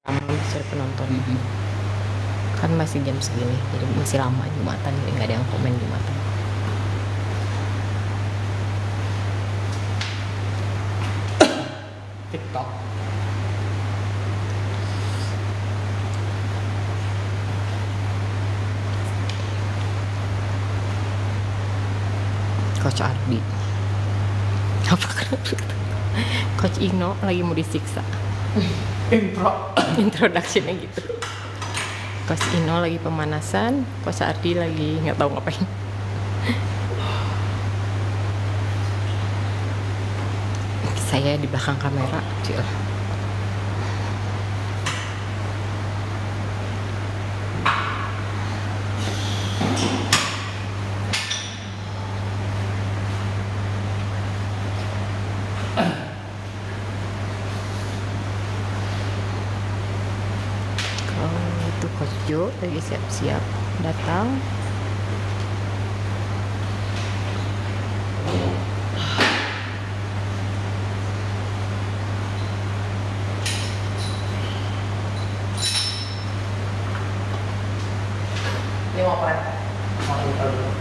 ramai besar penonton. Kan masih jam segini, jadi masih lama Jumatan, jadi nggak ada yang komen Jumatan. TikTok. Coach Ardi. Apa kenapa? Coach Ino lagi mau disiksa. Introductionnya gitu. Coach Ino lagi pemanasan, Coach Ardi lagi nggak tahu ngapain. Saya di belakang kamera, cil. Kalau itu Coach Jo lagi siap-siap datang. Ini mau apa? Mau intro dulu.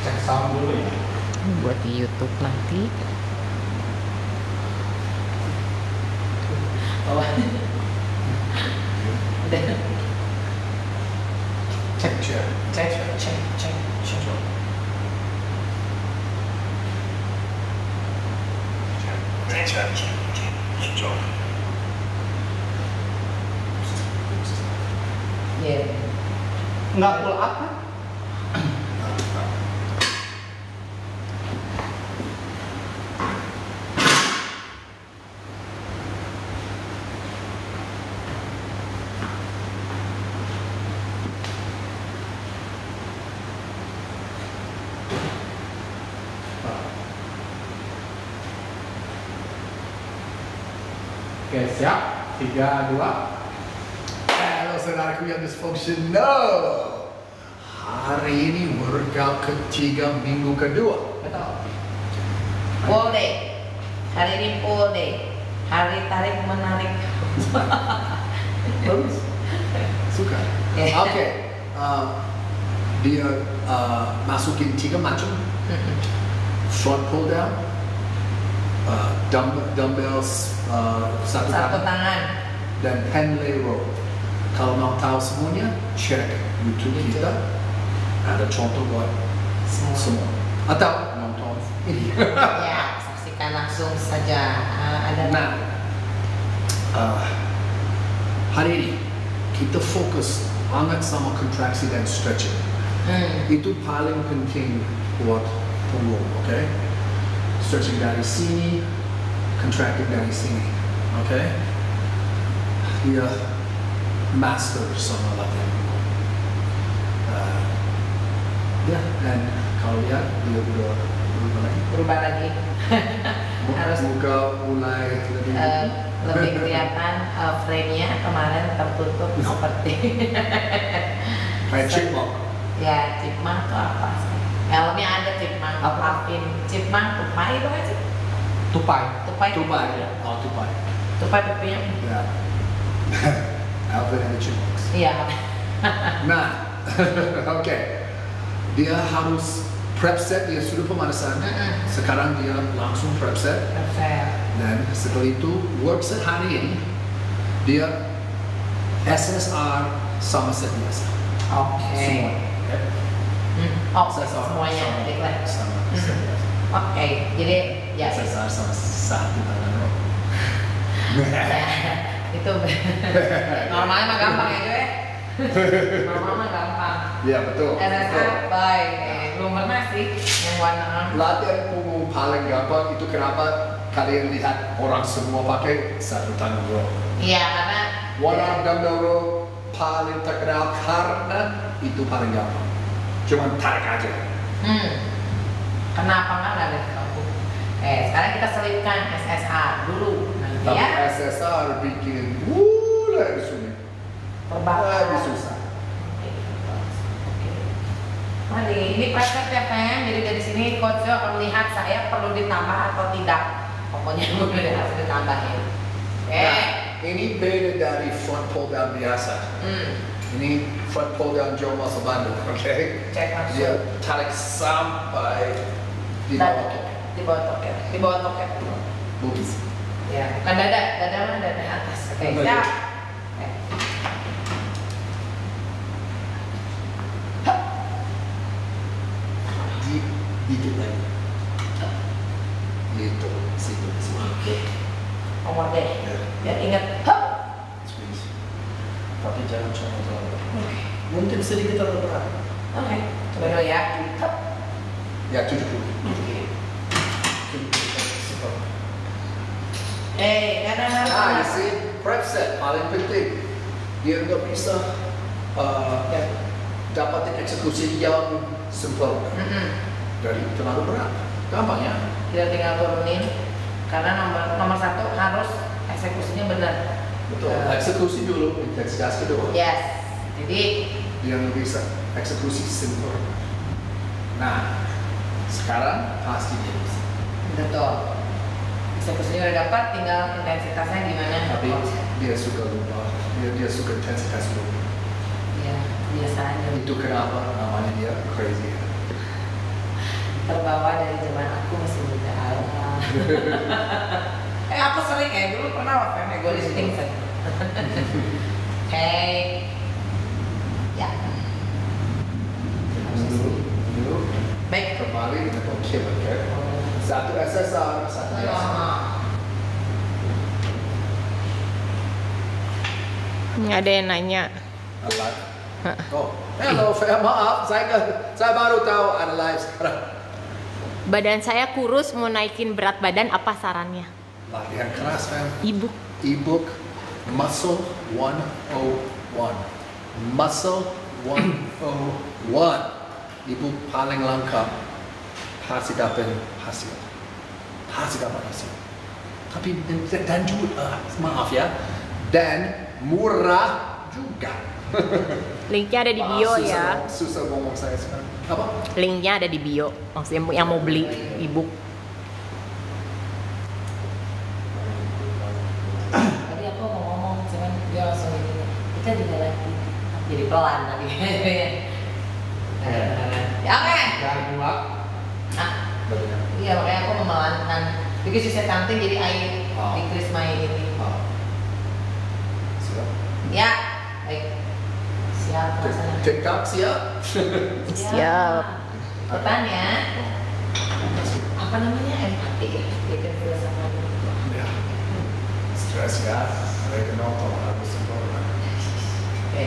Cek sound dulu ya. Ini buat di YouTube nanti. Oh. Udah. Cek cek cek cek cek cek. Iya. Nggak pull up kan? Oke, siap? 3, 2. Halo saudaraku yang dysfunctional. Hari ini workout ketiga minggu kedua. Betul. Full day. Hari ini full day. Hari tarik menarik. Bagus. Suka. Ya. Oke. Dia masukin 3 macam. Front pull down, dumbbells satu Satu tangan, tangan. dan Henley row. Kalau mau tahu semuanya, cek YouTube kita. Ada contoh buat semua. Atau nonton ini. Ya, saksikan langsung saja. Ada. Nah, hari ini kita fokus banget sama kontraksi dan stretching. Itu paling penting buat punggung, oke? Stretching dari sini, contracting dari sini, oke? Dia master sama latihan punggung. Ya, dan kalau lihat dia udah berubah lagi. Berubah lagi. Harus Muka mulai lebih lebih kelihatan frame-nya kemarin tertutup seperti kayak chipmunk. ya, chipmunk itu apa sih? Helmnya ada chipmunk, Apa? chipmunk, tupai itu kan sih? Tupai. Tupai. Tupai, oh tupai. Tupai pipinya. Ya. Alvin and the Chipmunks. Iya. Nah, oke. Dia harus prep set, dia sudah pemanasan. Sekarang dia langsung prep set. Perfect. Dan setelah itu, work set hari ini, dia SSR sama set biasa. Oke. Semua. Oh, SSR semuanya sama, declare. sama set biasa. Oke, jadi ya SSR sama satu tangan row. itu normalnya mah gampang ya Joy. Normal mah gampang. Iya betul. SSR baik. Belum pernah sih yang warna Latihan punggung paling gampang itu kenapa kalian lihat orang semua pakai satu tangan row. iya karena Warna dumbbell row paling terkenal karena itu paling gampang. Cuman tarik aja. kenapa nggak ada di kampung? Sekarang kita selipkan SSR dulu nanti Tapi ya. SSR bikin lebih sulit. Perbakar. Lebih susah. Oke. Ini preset ya, Fem. Jadi dari sini coach akan melihat saya perlu ditambah atau tidak. Pokoknya gue harus ditambahin. Oke. Nah, ini beda dari front pull down biasa. Ini front pull down Joe Muscle Bandung, oke? Cek langsung. Dia tarik sampai di bawah toket. Di bawah toket. Di bawah toket. Boobies. Ya, bukan dada. Dada mana? Dada atas. Oke, siap. Oke. Dikit lagi. Gitu, situ. Oke. Nomor deh. Ya. Biar ingat. Squeeze. Tapi jangan coba terlalu. Oke. Mungkin sedikit terlalu berat. Oke. Coba dulu ya. Ya, 70. Kadang Nah, you see, prep set paling penting. Dia nggak bisa dapatin eksekusi yang simple dari terlalu berat. Gampang ya. Kita tinggal turunin karena nomor satu harus eksekusinya benar. Betul. Eksekusi dulu, intensitas kedua. Yes. Jadi Dia nggak bisa eksekusi simple. Nah, sekarang pasti dia bisa. betul. Eksekusinya udah dapat, tinggal intensitasnya gimana. Tapi dia suka lupa. Dia suka intensitas dulu. Iya, biasa aja. Itu kenapa namanya dia crazy. Terbawa dari zaman aku masih muda. Aku sering dulu pernah waktu egois tingkat. Hey. Ya. Dulu. Baik. Kembali dengan kill, oke? Satu SSR, satu SSR. Ada yang nanya. Alive. Oh, hello, maaf, saya baru tahu ada live sekarang. Badan saya kurus, mau naikin berat badan, apa sarannya? Latihan keras, fam. Ibu. Ebook Muscle 101. Muscle 101. Ibu paling lengkap. Pasti dapat hasil. Tapi dan juga maaf ya, dan murah juga. Linknya ada di bio ya. Susah ngomong saya sekarang. Apa? Linknya ada di bio. Maksudnya yang mau beli ebook. Tadi aku mau ngomong, cuman dia langsung ini. Kita juga lagi jadi pelan tadi. Ya oke. Dan dua. Nah, iya makanya aku memelankan. Because you said something jadi I decrease my ini. Siap. Ya, baik. Siap. laksanakan. TikTok siap. Siap. Depan ya. Apa namanya? Empati ya. Bikin filsafat. Ya. Stres ya. Mereka nonton harus sempurna. Oke.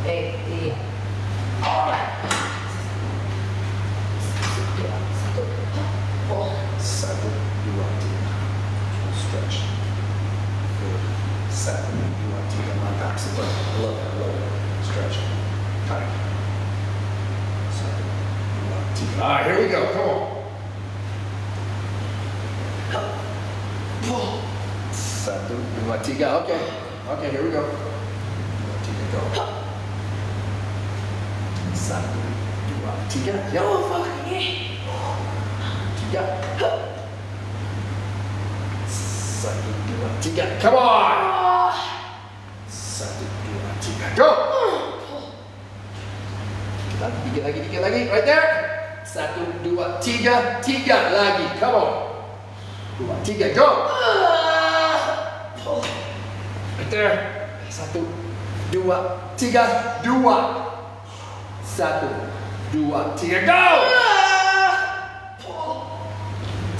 Iya. Alright. Satu, dua, tiga. Stretch. Good. Satu, dua, tiga. Mantap. Super. Low. Stretch. Tarik. Satu, dua, tiga. Ah, here we go. Come on. Satu, dua, tiga. Okay, here we go. Dua, tiga, go. Satu, dua, tiga. Ya, fuck. Tiga. Satu, dua, tiga. Come on. Satu, dua, tiga. Go. Dikit lagi. Right there. Satu, dua, tiga. Tiga lagi. Come on. Dua, tiga. Go. Right there. Satu, dua, tiga. Dua. Satu, dua, tiga. Go.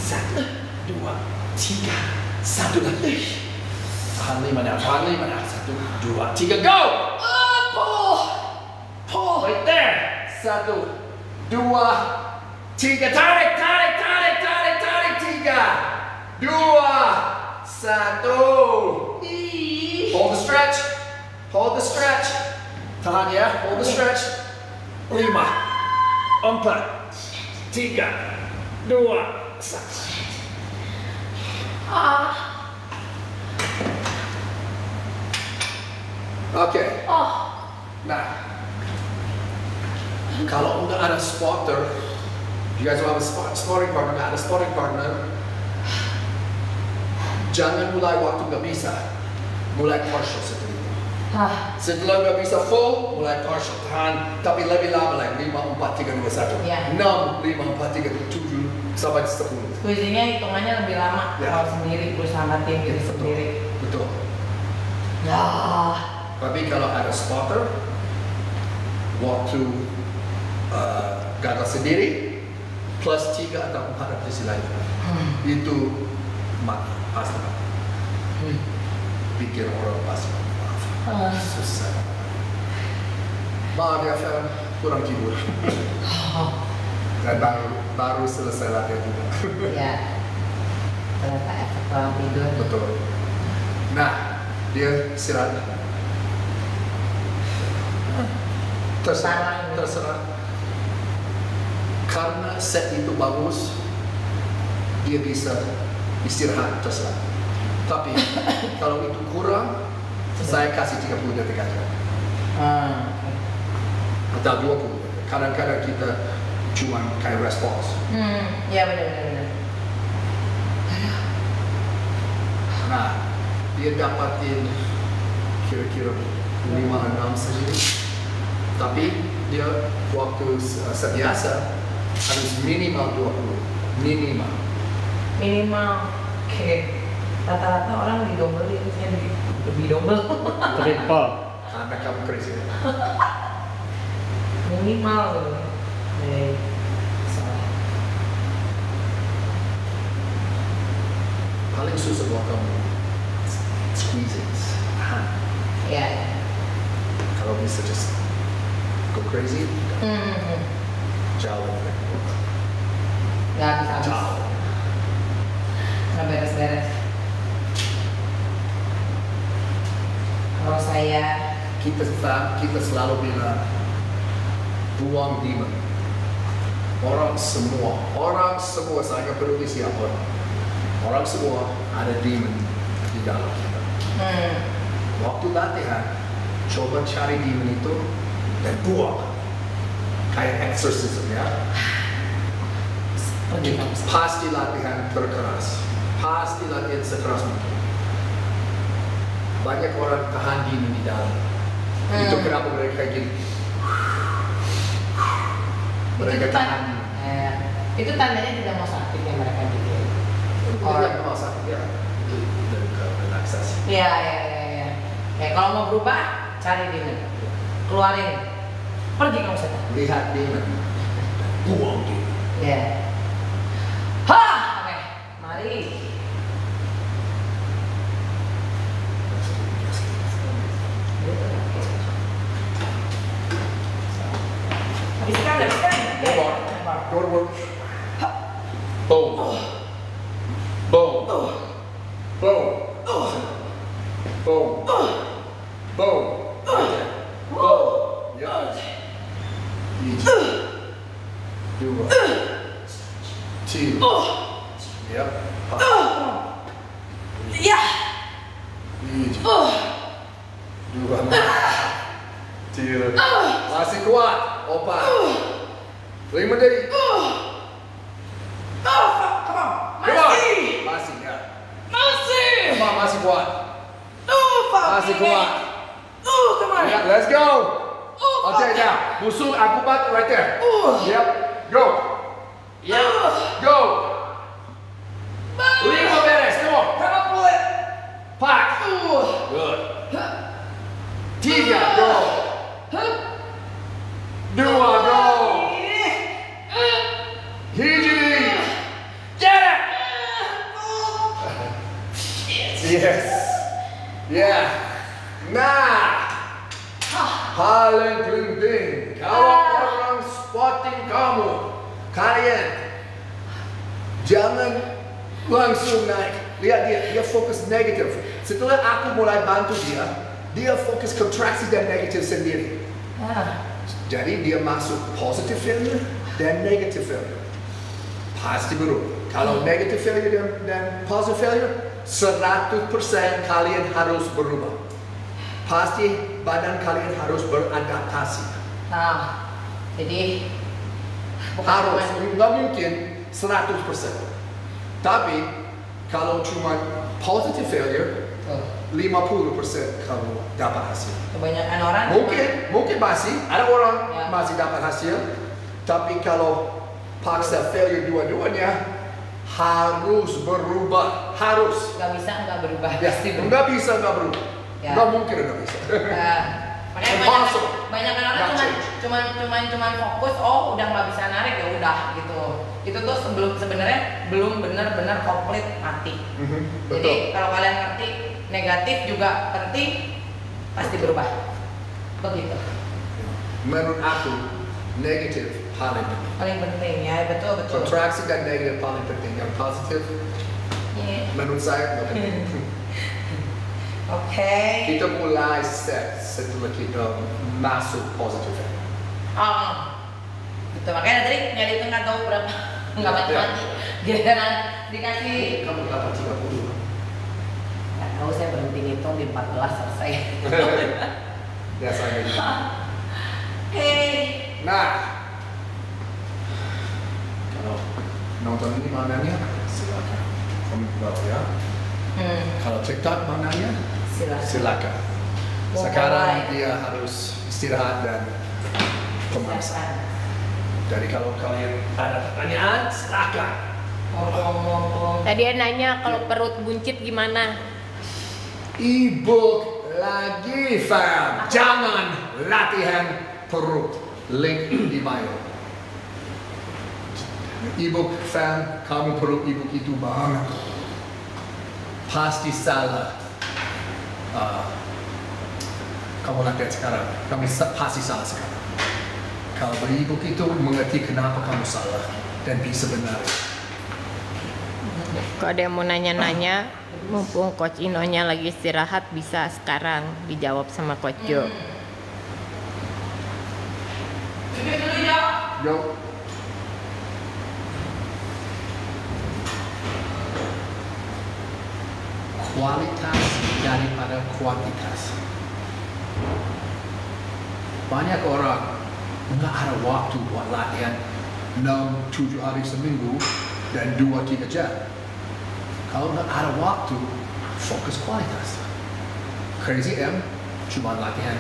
Satu, dua, tiga. Satu lagi. Tahan lima. Satu, dua, tiga. Go. Pull. Right there. Satu, dua, tiga. Tarik. Tiga, dua, satu. Hold the stretch. Tahan ya. Hold the stretch. 5, 4, 3, 2, 1. Oke. Nah. Kalau udah ada spotter, you guys will have a sparring partner, nggak ada sparring partner, jangan mulai waktu nggak bisa, mulai partial seperti itu. Setelah nggak bisa full, mulai partial, tahan, tapi lebih lama lagi, 5, 4, 3, 2, 1, Ya. 6, 5, 4, 3, 2, 7, sampai 10. Squeezingnya hitungannya lebih lama Ya. kalau sendiri, berusaha matiin diri Betul. sendiri. Betul. Ya. Tapi kalau ada spotter, waktu gagal sendiri, plus 3 atau 4 repetisi lagi, itu mati, pasti mati. Bikin orang pasti maaf. Susah. Maaf ya, Fel, kurang tidur. Dan baru selesai latihan juga. Ya. Ternyata efek kurang tidur. Betul. Nah, dia istirahat. Terserah. Karena set itu bagus, dia bisa istirahat, terserah. Tapi kalau itu kurang, saya kasih 30 detik aja. Atau 20 detik. Kadang-kadang kita cuma kayak respons. Ya benar. Nah, dia dapatin kira-kira 5-6 sendiri. Tapi dia waktu biasa harus minimal 20. Minimal. Oke. Rata-rata orang di double itu lebih double. Triple. Anak kamu crazy. Minimal gitu. Salah. Paling susah buat kamu squeezing. Ya. Kalau bisa just go crazy, jauh lebih. Nggak bisa habis. Jauh. Nggak beres-beres. Kalau saya Kita selalu bilang buang demon. Orang semua saya nggak peduli siapa. Orang semua ada demon di dalam kita. Waktu latihan, coba cari demon itu dan buang. Kayak exorcism ya. Pasti latihan berkeras. Pasti latihan sekeras mungkin. Banyak orang tahan demon di dalam. Itu kenapa mereka kayak gini. Mereka tahan. Itu tandanya tidak mau sakit yang mereka bikin. Orang mau sakit ya. Itu dari relaksasi. Iya. Ya kalau mau berubah, cari demon. Keluarin. Pergi kamu setan. Lihat demon. Buang demon. Ya. Oke. Mari. Habiskan. Go to work. Boom. Boom. Boom. Boom. Boom. Boom. Yeah. Dua. Two. Yep. Ya. Dua. Tiga. Masih kuat. 4. 5 detik. Come on. Masih ya. Masih. Come on, masih kuat. Masih kuat. Come on. Yeah, let's go. Okay, now, musuh akubat right there. Yep, go. Yep, go. 5 beres, come on. Come on, pull it. 4. Good. 3, go. 2, go. Hijri. Get it. Yes. Yeah. Nah. Paling penting, kalau orang spotting kamu, kalian jangan langsung naik. Lihat dia fokus negatif. Setelah aku mulai bantu dia fokus kontraksi dan negatif sendiri. Jadi dia masuk positive failure dan negative failure. Pasti berubah. Kalau negative failure dan positive failure, 100% kalian harus berubah. Pasti badan kalian harus beradaptasi. Jadi bukan Harus, cuma- nggak mungkin 100%. Tapi kalau cuma positive failure, Tuh, 50% kamu dapat hasil. kebanyakan orang Mungkin masih ada orang Ya. masih dapat hasil, tapi kalau paksa failure dua-duanya harus berubah, harus. nggak berubah. Ya, Pasti berubah. nggak bisa nggak berubah, Ya. nggak mungkin nggak bisa. Makanya Impossible. banyak orang Nggak cuman fokus, oh udah nggak bisa narik ya udah gitu. Itu tuh sebenarnya belum benar-benar komplit mati. Betul. Jadi kalau kalian ngerti negatif juga penting, pasti berubah. Begitu. Menurut aku negatif paling penting. Paling penting ya, betul. Kontraksi dan negatif paling penting. Yang positif Iya. menurut saya nggak penting. Oke. Kita mulai set setelah kita masuk positif. Oh, itu makanya tadi nggak dihitung nggak tahu berapa, nggak Ya. mati-mati. Giliran dikasih, Kamu dapat 30. nggak tahu saya berhenti ngitung di 14 selesai. Biasanya gitu. Oke. Nah, kalau nonton ini mananya silakan komen di bawah ya. Kalau TikTok mananya Silakan. silakan. Mau Sekarang mulai. dia harus istirahat dan pemanasan. Jadi kalau kalian ada pertanyaan silakan. Ngomong-ngomong. Tadi dia nanya kalau perut buncit gimana? E-book lagi fam. Jangan latihan perut. Link di bio. E-book fam, kamu perlu e-book itu banget. Pasti salah. Kamu latihan sekarang. Kamu pasti salah sekarang. Kalau beli e-book itu mengerti kenapa kamu salah dan bisa benar. Kalau ada yang mau nanya-nanya, mumpung Coach Inonya lagi istirahat, bisa sekarang dijawab sama Coach Jo. Duduk dulu ya. Yo. Kualitas daripada kuantitas. Banyak orang nggak ada waktu buat latihan 6-7 hari seminggu dan 2-3 jam. Kalau nggak ada waktu, fokus kualitas. Crazy M cuma latihan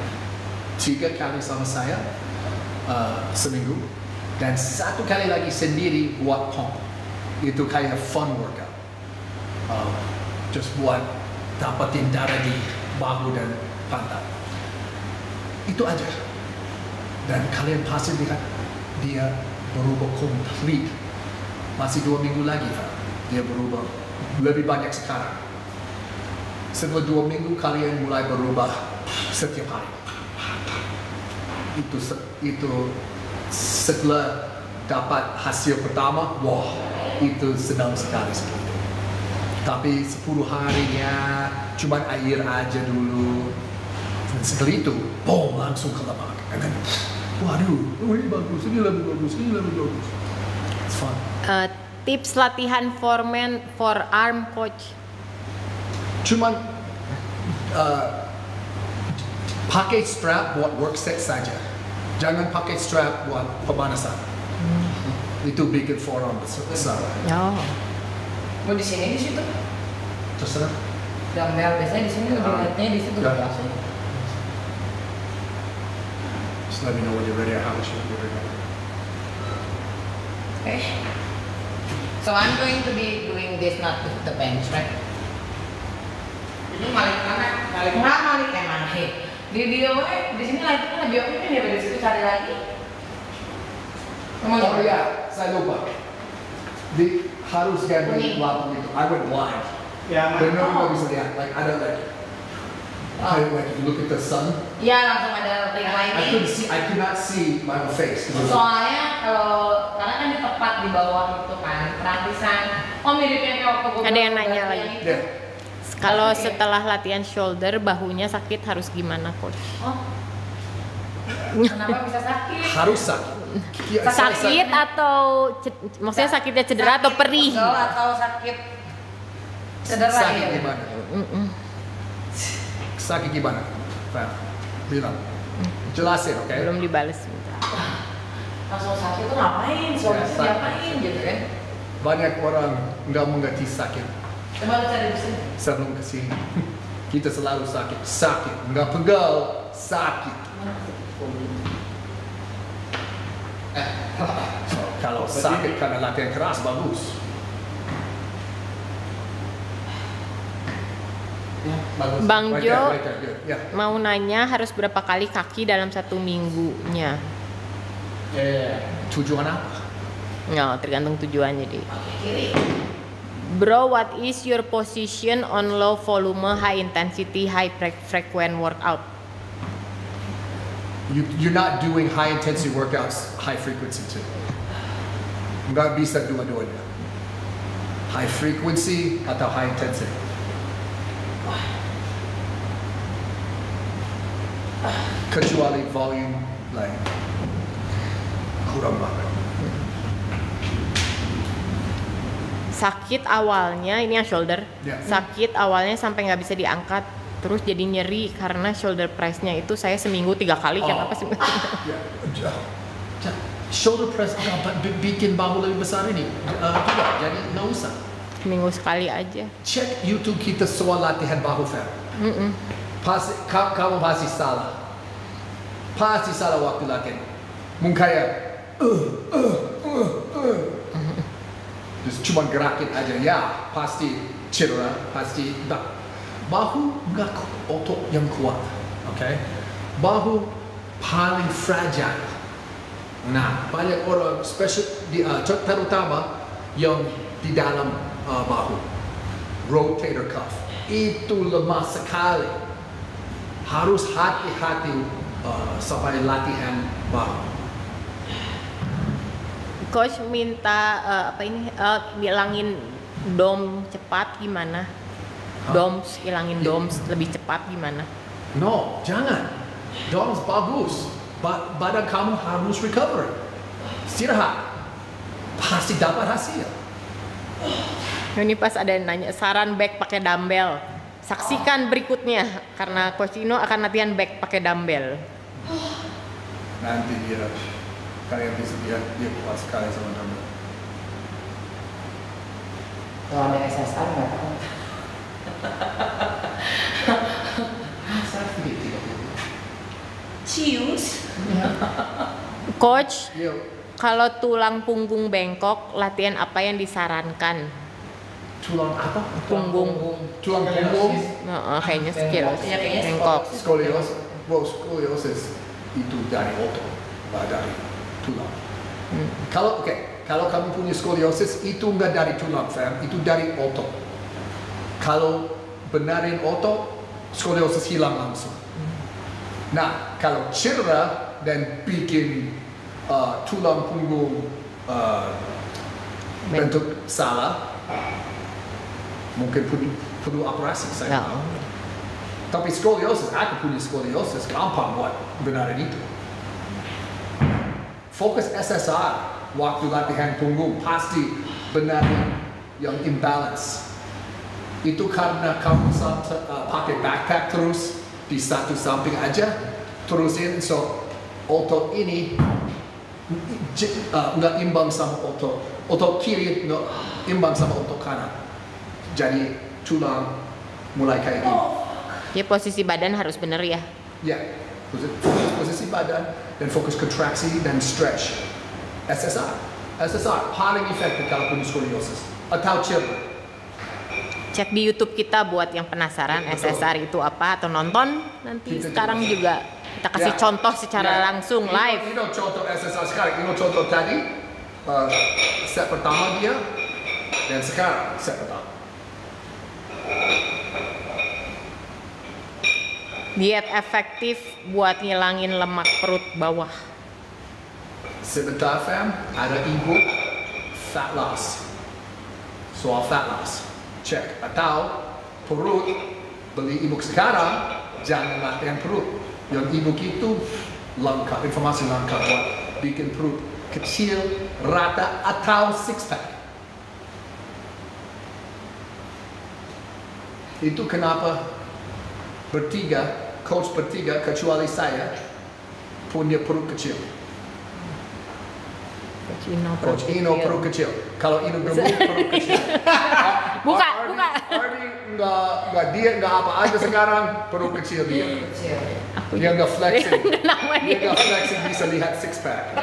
3 kali sama saya seminggu dan 1 kali lagi sendiri buat pump. Itu kayak fun workout. Just buat dapetin darah di bahu dan pantat. Itu aja. Dan kalian pasti lihat dia berubah komplit. Masih 2 minggu lagi, Pak. Dia berubah lebih banyak sekarang. Setelah 2 minggu kalian mulai berubah setiap hari. Itu setelah dapat hasil pertama, wah, itu senang sekali seperti itu. Tapi 10 harinya cuma air aja dulu. Dan setelah itu, boom, langsung ke lemak. And then, waduh, ini bagus, ini lebih bagus, ini lebih bagus. It's fun. Tips latihan forearm Coach. Cuman pakai strap buat work set saja. Jangan pakai strap buat pemanasan. Itu bikin forearm besar. Oh. Mau di sini di situ? Terserah. Dumbbell biasanya di sini lebih lihatnya di situ. Ya. Just let me know when you're ready. How much you're ready. Okay. So I'm going to be doing this not with the bench, right? Ini balik mana? Balik emang. Di video di sini lagi kan lebih oke ya dari situ cari lagi. Oh ya, saya lupa. Harus ganti lampu itu. I went blind. Ya, Benar nggak bisa lihat. Like ada like you look at the sun. Iya langsung ada ring lighting. I could not see my own face. Soalnya karena kan di tepat di bawah itu kan perapisan. Oh miripnya kayak waktu gue Ada yang bilang nanya beratnya lagi. itu. Ya. Kalau setelah latihan shoulder, bahunya sakit harus gimana Coach? Oh. Kenapa bisa sakit? Harus sakit. Ya, Sakit atau maksudnya sakitnya cedera atau perih? Pegel atau sakit cedera sakit ya? gimana? Sakit gimana? Fam, bilang. Jelasin, oke? Belum dibales. langsung sakit tuh ngapain? Suami sakit. ngapain gitu kan? Banyak orang nggak mengerti sakit Coba lu cari di sini. sebelum kesini. Kita selalu sakit, nggak pegal, sakit. So, kalau sakit karena latihan keras bagus. Ya, bagus. Bang Right Jo there, right there, good. Yeah. mau nanya harus berapa kali kaki dalam 1 minggunya? Tujuan apa? Nggak, tergantung tujuan jadi. Kiri. Bro, what is your position on low volume, high intensity, high frequent workout? You're not doing high intensity workouts, high frequency too. Nggak bisa dua-duanya. High frequency atau high intensity. Kecuali volume lain. Kurang banget. Sakit awalnya, ini yang shoulder. Ya. Sakit awalnya sampai nggak bisa diangkat, terus jadi nyeri karena shoulder press-nya itu saya seminggu 3 kali. Kenapa sih? Ya. Shoulder press bikin bahu lebih besar ini. Tidak, jadi nggak usah. Seminggu sekali aja. Cek YouTube kita soal latihan bahu fam. Kamu pasti salah. Pasti salah waktu latihan. Mungkin kayak terus cuma gerakin aja, ya pasti cedera, pasti bahu nggak otot yang kuat, oke? Bahu paling fragile. Nah, banyak orang, terutama yang di dalam bahu, rotator cuff, itu lemah sekali. Harus hati-hati sampai latihan bahu. Coach minta bilangin dom cepat gimana? Doms, hilangin doms lebih cepat gimana? No, jangan. DOMS bagus. Badan kamu harus recover. Istirahat. Pasti dapat hasil. Ini pas ada yang nanya saran back pakai dumbbell. Saksikan berikutnya karena Coach Ino akan latihan back pakai dumbbell. Nanti kalian bisa lihat dia kuat sekali sama dumbbell. Kalau ada SSR nggak tahu. Cius. Coach, Yo, kalau tulang punggung bengkok, latihan apa yang disarankan? tulang apa? Punggung. Tulang punggung. Kayaknya skill Iya, kayaknya bengkok. Scoliosis. Well, scoliosis itu dari otot, nggak dari tulang. Kalau kamu punya scoliosis itu nggak dari tulang, fam, itu dari otot. Kalau benarin otot, scoliosis hilang langsung. Nah, kalau cedera dan bikin tulang punggung bentuk salah, mungkin perlu operasi saya. Ya. Tapi scoliosis, aku punya scoliosis, gampang buat benarin itu. Fokus SSR waktu latihan punggung pasti benarin yang imbalance. Itu karena kamu pakai backpack terus di satu samping aja, terusin so otot ini nggak imbang sama otot kiri nggak imbang sama otot kanan. Jadi tulang mulai kayak gini. Ya posisi badan harus bener ya. Ya, posisi badan dan fokus kontraksi dan stretch. SSR paling efektif kalau punya scoliosis atau cedera. Cek di YouTube kita buat yang penasaran Betul. SSR itu apa atau nonton nanti Kita sekarang juga. juga kita kasih Ya. contoh secara Ya. langsung Ini live. contoh SSR sekarang. Ini contoh tadi set pertama dia dan sekarang set pertama. Diet efektif buat ngilangin lemak perut bawah. Sebentar fam, ada ibu fat loss. Soal fat loss, cek. Atau perut, beli ibu sekarang, jangan latihan perut. Yang ibu itu lengkap, informasi lengkap buat bikin perut kecil, rata, atau six pack. Itu kenapa coach bertiga kecuali saya punya perut kecil. Coach Ino perut kecil. Kalau Ino gemuk perut kecil. Buka. Ardi nggak diet nggak apa aja sekarang perut kecil dia. Dia nggak flexing. Dia nggak flexing bisa lihat six pack.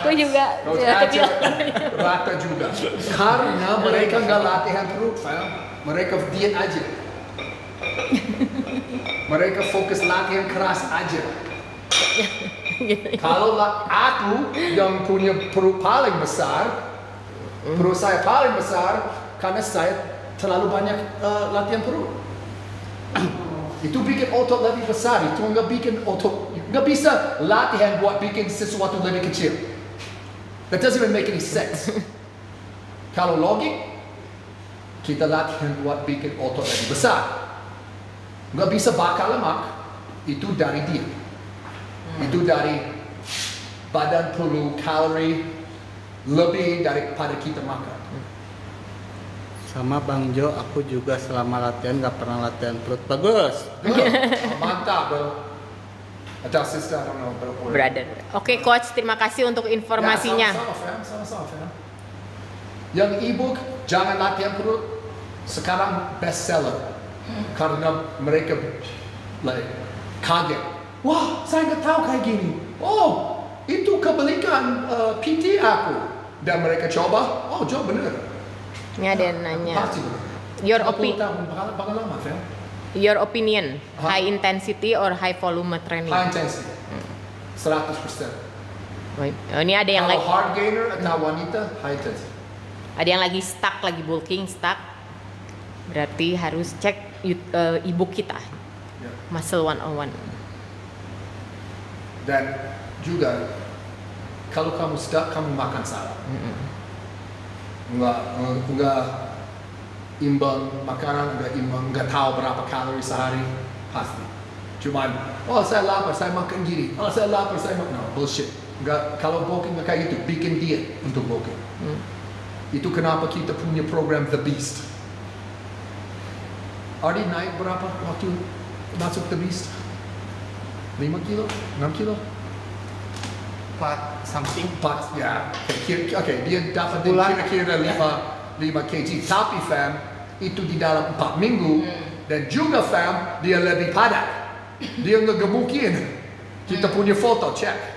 Aku juga Coach kecil. Aja rata juga. Karena mereka nggak latihan perut, fam. Mereka diet aja. Mereka fokus latihan keras aja. Kalau aku yang punya perut paling besar, perut saya paling besar karena saya terlalu banyak latihan perut. Itu bikin otot lebih besar, itu nggak bikin otot, nggak bisa latihan buat bikin sesuatu lebih kecil. That doesn't even make any sense. Kalau logik, kita latihan buat bikin otot lebih besar. Nggak bisa bakar lemak, itu dari dia. Itu dari badan perlu kalori lebih daripada kita makan. Sama Bang Jo, aku juga selama latihan nggak pernah latihan perut. Bagus. Mantap bro. Atau sister, I don't know, Brother. Oke, coach, terima kasih untuk informasinya. Ya, sama-sama fam. Yang ebook jangan latihan perut sekarang bestseller karena mereka like kaget. Wah, saya nggak tahu kayak gini. Oh, itu kebalikan PT aku. Dan mereka coba, oh Jo bener. Ini ada yang nanya. Pasti bener. Your 40 tahun pengalaman, fam. Your opinion, high intensity or high volume training? High intensity. 100%. Oh, ini ada yang Kalau lagi, hard gainer atau wanita, high intensity. ada yang lagi stuck, lagi bulking stuck. Berarti harus cek ebook kita, Ya. Muscle 101. Dan juga kalau kamu stuck, kamu makan salah. Enggak imbang makanan, enggak tahu berapa kalori sehari, pasti. Cuman, oh saya lapar, saya makan gini. Oh saya lapar, saya makan. No, bullshit. Enggak, kalau bulking enggak kayak gitu, bikin diet untuk bulking. Itu kenapa kita punya program The Beast. Ardi naik berapa waktu masuk The Beast? 5 kilo? 6 kilo? 4 something. 4, ya. Oke, dia dapat Bulan. kira-kira 5 kg. Tapi fam, itu di dalam 4 minggu. Dan juga fam, dia lebih padat. Dia ngegemukin. Kita punya foto, cek.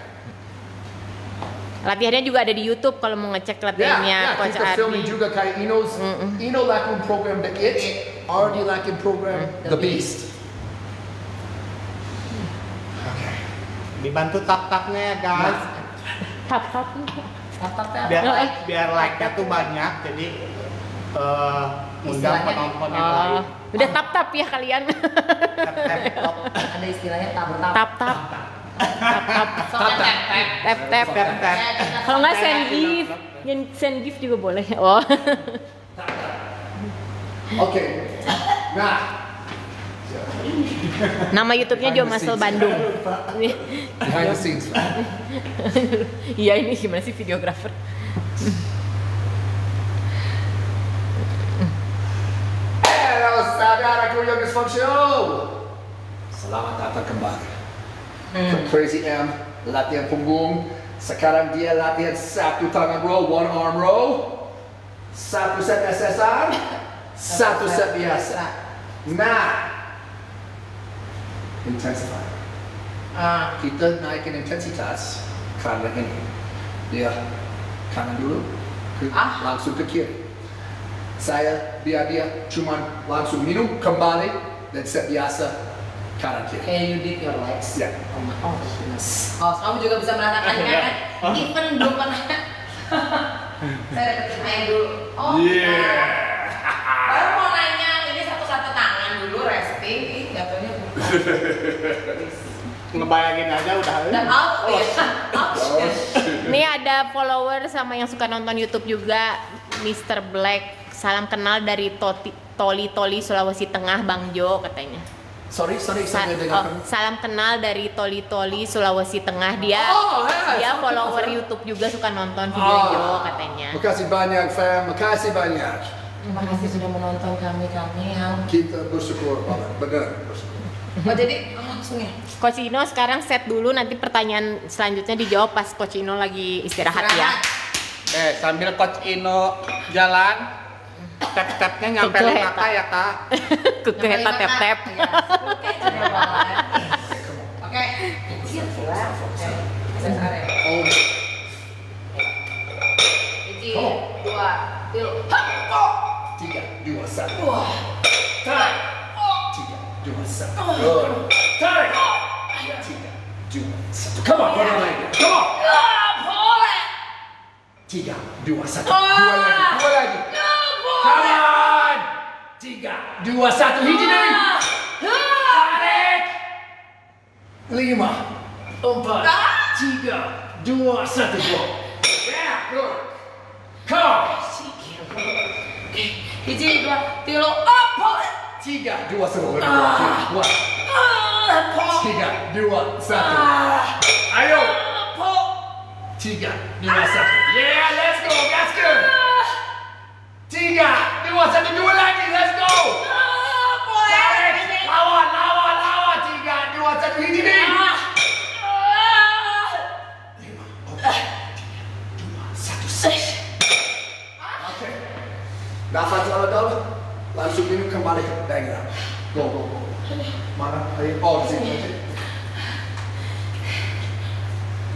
Latihannya juga ada di YouTube kalau mau ngecek latihannya Coach kita filming Ardi. juga kayak Ino lakuin program The Itch, Ardi lakuin program The Beast. Dibantu tap-tapnya ya guys. Tap. Biar like-nya tuh banyak, jadi undang Istilahnya, penonton yang lain. Udah tap ya kalian. Tap-tap. Ada istilahnya tabur-tabur. Tap. Soalnya tap. Tap. Kalau nggak send gift, yang send gift juga boleh. Oh. Oke. Nah, Nama YouTube-nya Jo Muscle Bandung. behind the scenes. Iya, ini gimana sih videografer? Halo saudaraku yang dysfunctional. Selamat datang kembali ke Crazy M latihan punggung. Sekarang dia latihan 1 tangan row, 1 arm row, 1 set SSR, 1 set biasa. Nah, intensify. Kita naikin intensitas karena ini. Dia kanan dulu, langsung ke kiri. Saya biar dia cuman langsung minum kembali dan set biasa kanan kiri. Can you dip your legs? Ya. Oh, kamu juga bisa merasakannya kan? Even belum pernah. Saya deketin ayam dulu. Oh, Yeah. baru mau nanya, ini satu-satu tangan dulu resting. Ih, jatuhnya bukan. Ngebayangin aja udah. Dan out ya. Out ya. Ini ada follower sama yang suka nonton YouTube juga, Mr. Black. Salam kenal dari Toli Sulawesi Tengah, Bang Jo katanya. Sorry, saya dengarkan. Salam kenal dari Toli Sulawesi Tengah. Dia dia follower YouTube juga, suka nonton video Jo katanya. Makasih banyak, fam. Makasih banyak. Terima kasih sudah menonton kami yang. Kita bersyukur banget. Benar. Bersyukur. Oh jadi langsung ya. Coach Ino sekarang set dulu, nanti pertanyaan selanjutnya dijawab pas Coach Ino lagi istirahat ya. Sambil Coach Ino jalan, tap-tapnya nyampe Kukeh, 5K ya kak. Kukeheta tap-tap. Oke. Siap. Oh. Hiji, dua, tilu. 3, 2, 1. Tarik. 3, 2, 1. Good. Tarik. 3, 2, 1. Come on, one lagi. Come on. 3, 2, 1. Dua lagi. Come on. 3, 2, 1. Hiji nih. Tarik. 5, 4, 3, 2, 1. Go. Yeah, good. Come on. Hiji, dua, tilu. 3, 2, 1. 3, 2, 1. Ayo. 3, 2, 1. Yeah, let's go. That's good. 3, 2, 1. Dua lagi. Let's go. Tarik. Lawan. 3, 2, 1. Hiji nih. 5, 4, 3, 2, 1. Oke. Nafas dalam. Langsung minum kembali. Bang. Go. Mana? Oh, di sini.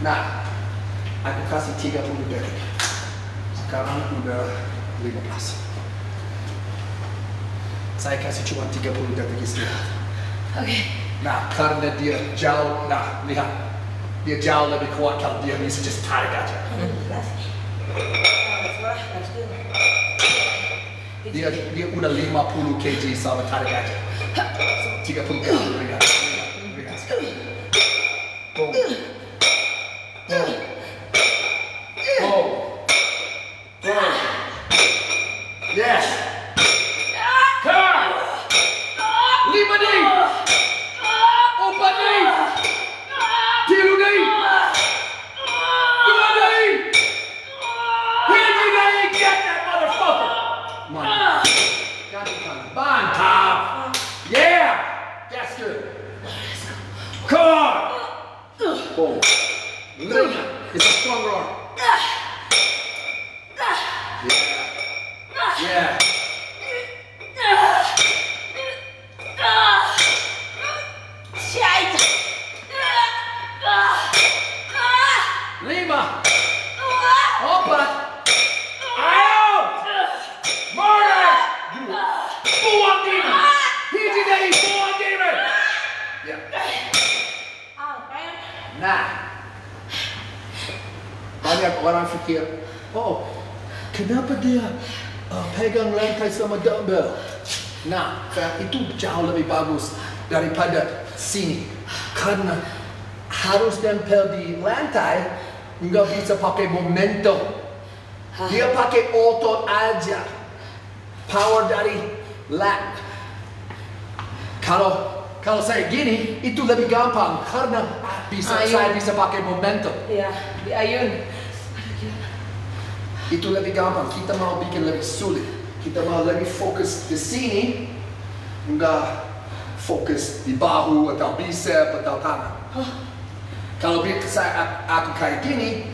Nah, aku kasih 30 detik. Sekarang udah 15. Saya kasih cuma 30 detik istirahat. Oke. Nah, karena dia jauh, lihat. Dia jauh lebih kuat kalau dia bisa just tarik aja. Dia udah 50 kg sama tarik aja. 30 kali ringan. Boom. Yes. Come. 5 nih. 4 nih. 3 nih. 2 nih. Hiji nih. Get that motherfucker. Mantap. Ganti tangan. Mantap. Yeah. That's good. Come on. Boom. Ringan. It's a strong arm. Yeah. Lima. 4. Ayo. Murder. Buang diri. Hiji dari buang diri. Ya. Nah. Banyak orang pikir, oh, kenapa dia pegang lantai sama dumbbell? Nah, itu jauh lebih bagus daripada sini. Karena harus nempel di lantai, nggak bisa pakai momentum. Dia pakai otot aja. Power dari lat. Kalau saya gini, itu lebih gampang karena saya bisa pakai momentum. Iya, di ayun. Itu lebih gampang. Kita mau bikin lebih sulit. Kita mau lebih fokus di sini, enggak fokus di bahu atau bicep atau tangan. Kalau aku kayak gini,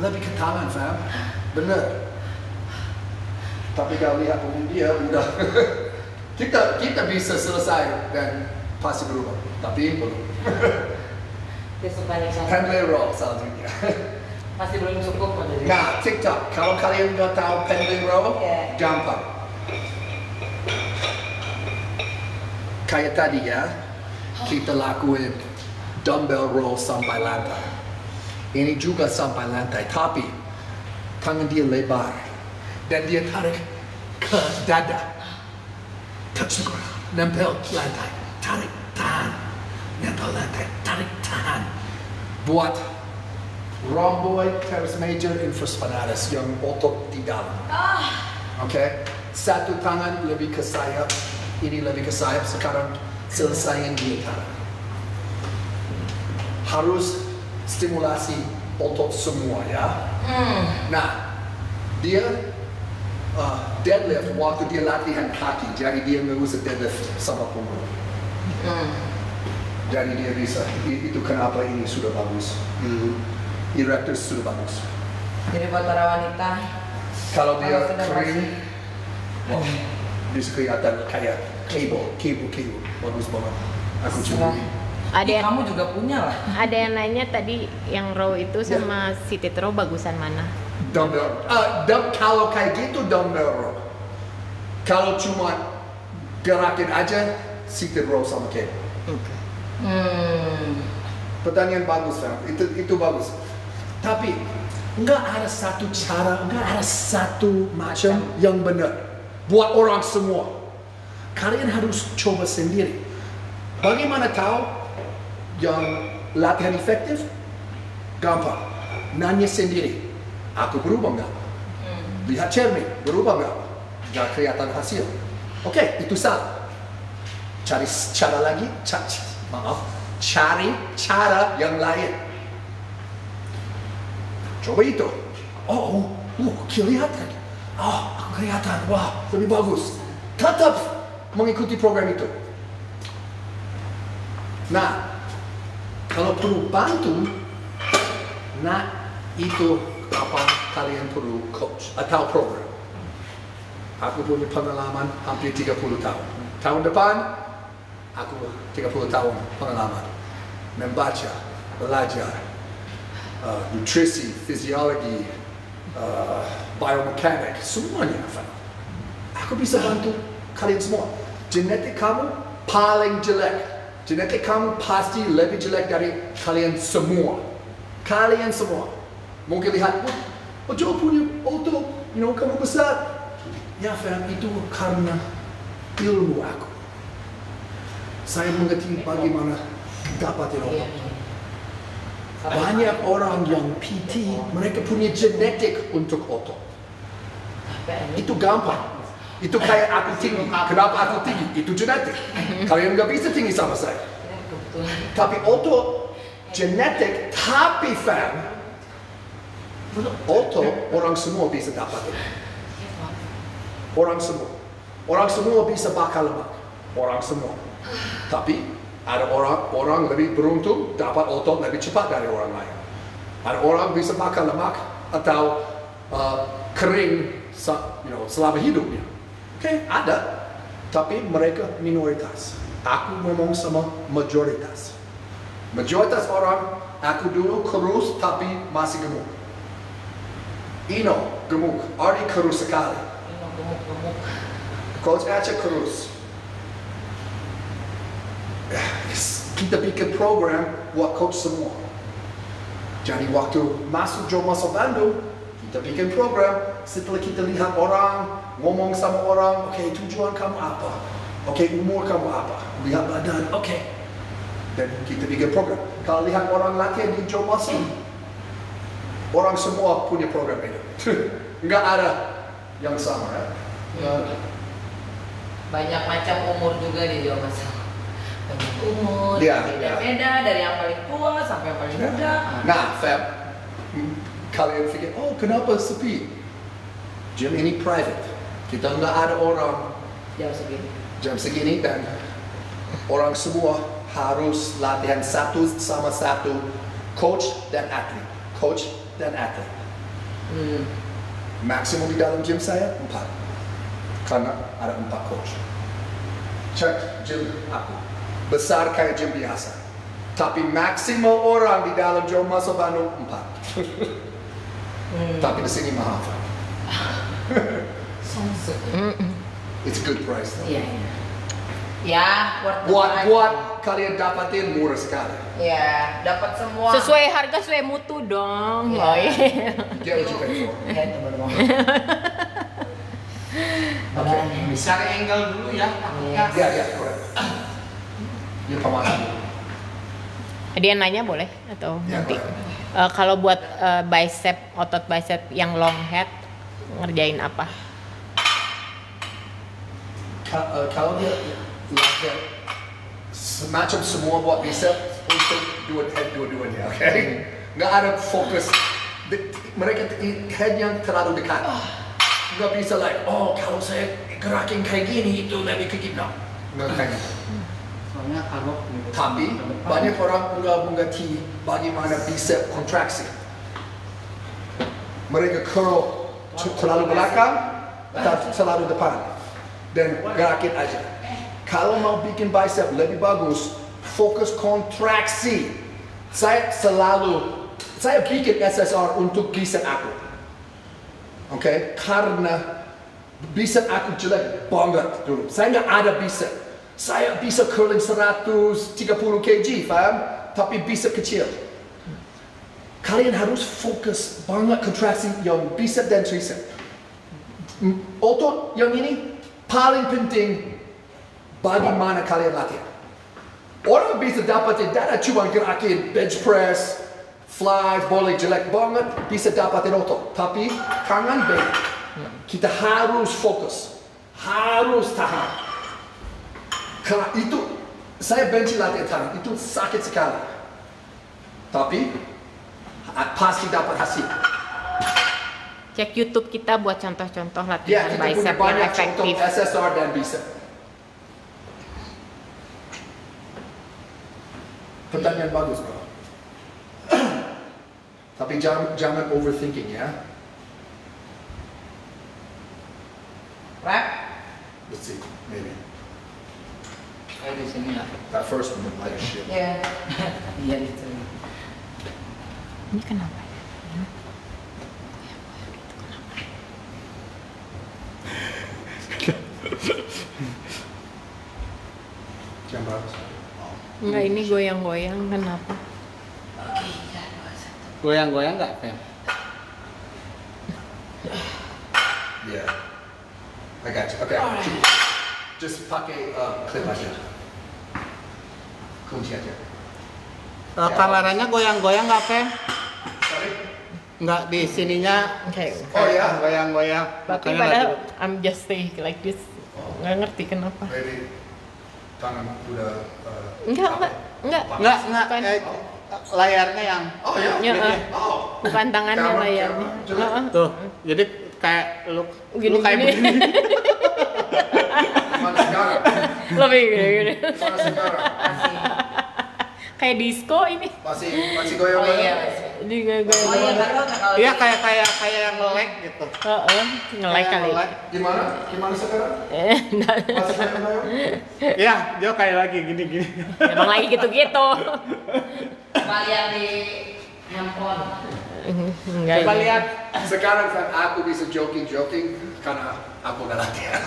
lebih ke tangan, fam. Bener. Tapi kalau lihat umum dia udah, kita bisa selesai dan pasti berubah. Tapi belum. Besok balik sana. Pendlay roll selanjutnya. Masih belum cukup pada diri. Nah, TikTok. Kalau kalian nggak tahu pendlay roll, gampang. Kayak tadi ya, kita lakuin dumbbell roll sampai lantai. Ini juga sampai lantai, tapi tangan dia lebar dan dia tarik ke dada. Touch the ground, nempel lantai, tarik tahan, nempel lantai, tarik tahan. Buat rhomboid teres major infraspinatus yang otot di dalam. Oke, satu tangan lebih ke sayap, ini lebih ke sayap. Sekarang selesaiin dia tangan. Harus stimulasi otot semua ya. Nah, dia deadlift waktu dia latihan kaki, jadi dia nggak usah deadlift sama punggung. Jadi dia bisa. Itu kenapa ini sudah bagus. Erectus sudah bagus. Jadi buat para wanita, Kalau dia Kalau sudah kering, wah, bisa kelihatan kayak kabel. Bagus banget. Aku cuma. Ada Ih, yang, kamu juga punya lah. ada yang nanya tadi yang raw itu sama seated raw bagusan mana? Dumbbell. Kalau kayak gitu dumbbell row. Kalau cuma gerakin aja, seated row sama cable. Pertanyaan bagus, Fam. Itu bagus. Tapi nggak ada satu cara, nggak ada satu macam yang benar buat orang semua. Kalian harus coba sendiri. Bagaimana tahu yang latihan efektif? Gampang. Nanya sendiri. Aku berubah nggak? Lihat cermin, berubah nggak? Nggak kelihatan hasil. Oke, itu salah. Cari cara lagi, cari cara yang lain. Coba itu. Kelihatan. Kelihatan. Wah, lebih bagus. Tetap mengikuti program itu. Nah, kalau perlu bantu, itu apa kalian perlu coach atau program. Aku punya pengalaman hampir 30 tahun. Tahun depan, aku 30 tahun pengalaman. Membaca, belajar, nutrisi, fisiologi, biomekanik, semuanya. Aku bisa bantu kalian semua. Genetik kamu paling jelek. Genetik kamu pasti lebih jelek dari kalian semua. Kalian semua. Mungkin lihat, Joe punya auto, kamu besar. Ya, Fam, itu karena ilmu aku. Saya mengerti bagaimana dapatin otot. Banyak orang yang PT, mereka punya genetik untuk otot. Itu gampang. Itu kayak aku tinggi. Kenapa aku tinggi? Itu genetik. Kalian nggak bisa tinggi sama saya. Tapi otot genetik, tapi Fam, otot orang semua bisa dapatin. Orang semua bisa bakar lemak. Orang semua. Tapi ada orang lebih beruntung dapat otot lebih cepat dari orang lain. Ada orang bisa bakar lemak atau kering selama hidupnya. Oke, ada. Tapi mereka minoritas. Aku ngomong sama majoritas. Majoritas orang, aku dulu kurus tapi masih gemuk. Ino gemuk, Ardi kurus sekali. Gemuk. Coach Acha kurus. Kita bikin program buat coach semua. Jadi waktu masuk Joe Muscle Bandung, kita bikin program. Setelah kita lihat orang, ngomong sama orang, oke, tujuan kamu apa? Oke, umur kamu apa? Lihat badan, oke. Dan kita bikin program. Kalau lihat orang latihan di Joe Muscle, orang semua punya program itu. Nggak ada yang sama, ya? Banyak macam umur juga di Jawa Mas. Banyak umur, Iya, beda-beda dari yang paling tua sampai yang paling muda. Nah, Feb, kalian pikir, kenapa sepi? Gym ini private. Kita nggak ada orang jam segini dan orang semua harus latihan satu sama satu, coach dan atlet. Maksimum di dalam gym saya 4, karena ada 4 coach. Cek gym aku, besar kayak gym biasa, tapi maksimal orang di dalam Joe Muscle Bandung 4. Tapi di sini mahal. It's a good price though. Iya. Ya, Buat kalian dapatin murah sekali. Ya, dapat semua. Sesuai harga, sesuai mutu dong. Iya. Oh, iya. Get what you pay for. Ya, itu baru banget. Oke. Cari angle dulu ya. Ya, correct. Ya, pemanas dulu. Dia nanya boleh atau Ya, nanti? boleh. Kalau buat otot bicep yang long head, ngerjain apa? Kalau dia latihan semacam semua buat bicep untuk dua-duanya, oke? Nggak ada fokus. Mereka head yang terlalu dekat. Nggak bisa kalau saya gerakin kayak gini itu lebih ke gini. Nggak kayak gitu. Soalnya kalau Tapi banyak orang nggak mengerti bagaimana bicep kontraksi. Mereka curl terlalu belakang atau terlalu depan. Dan gerakin aja. Kalau mau bikin bicep lebih bagus, fokus kontraksi. Saya bikin SSR untuk bicep aku. Oke, karena bicep aku jelek banget dulu. Saya nggak ada bicep. Saya bisa curling 130 kg, paham? Tapi bicep kecil. Kalian harus fokus banget kontraksi yang bicep dan tricep. Otot yang ini paling penting bagaimana kalian latihan. Orang bisa dapatin dada cuma gerakin bench press, flies, boleh jelek banget, bisa dapatin otot. Tapi tangan beda. Kita harus fokus, harus tahan. Karena itu, saya benci latihan tangan, itu sakit sekali. Tapi, pasti dapat hasil. Cek YouTube kita buat contoh-contoh Ya, latihan kita punya bicep yang banyak contoh efektif. SSR dan bicep. Pertanyaan bagus, bro. Tapi jangan overthinking ya. Rap? Let's see, maybe. Kayak di sini lah. That first one looked like shit. Iya. Iya itu. Ini kenapa ya? Jangan bagus. Enggak, ini goyang-goyang kenapa? Goyang-goyang nggak, Fem? Yeah. I got you. Okay. Just pakai clip aja. Kunci aja. Kameranya goyang-goyang nggak, Fem? Sorry. Nggak di sininya. Oke. Oh, ya? Goyang-goyang. Tapi Makanya padahal lagi- I'm just stay like this. Nggak ngerti kenapa. Maybe tangan udah. Enggak. Nggak, Bukan. layarnya yang Oh ya. Ya, Oh. bukan tangannya Kamera, layarnya. kamera. Coba. Heeh. tuh. Jadi kayak lu kayak Gini-gini. begini. Mana sekarang? Lebih gini-gini. Mana sekarang? Kayak disco ini. Masih Oh goyang-goyang? iya. Jadi goyang. Oh iya, baru kalau Iya kayak yang nge-lag gitu. Heeh, nge-like Kayak kali. nge-lag. Gimana sekarang? Enggak. Masih goyang-goyang? Iya, dia kayak lagi gini-gini. Emang lagi gitu-gitu. coba lihat di handphone. Enggak. Coba ini. lihat. Sekarang kan aku bisa joking karena aku udah latihan.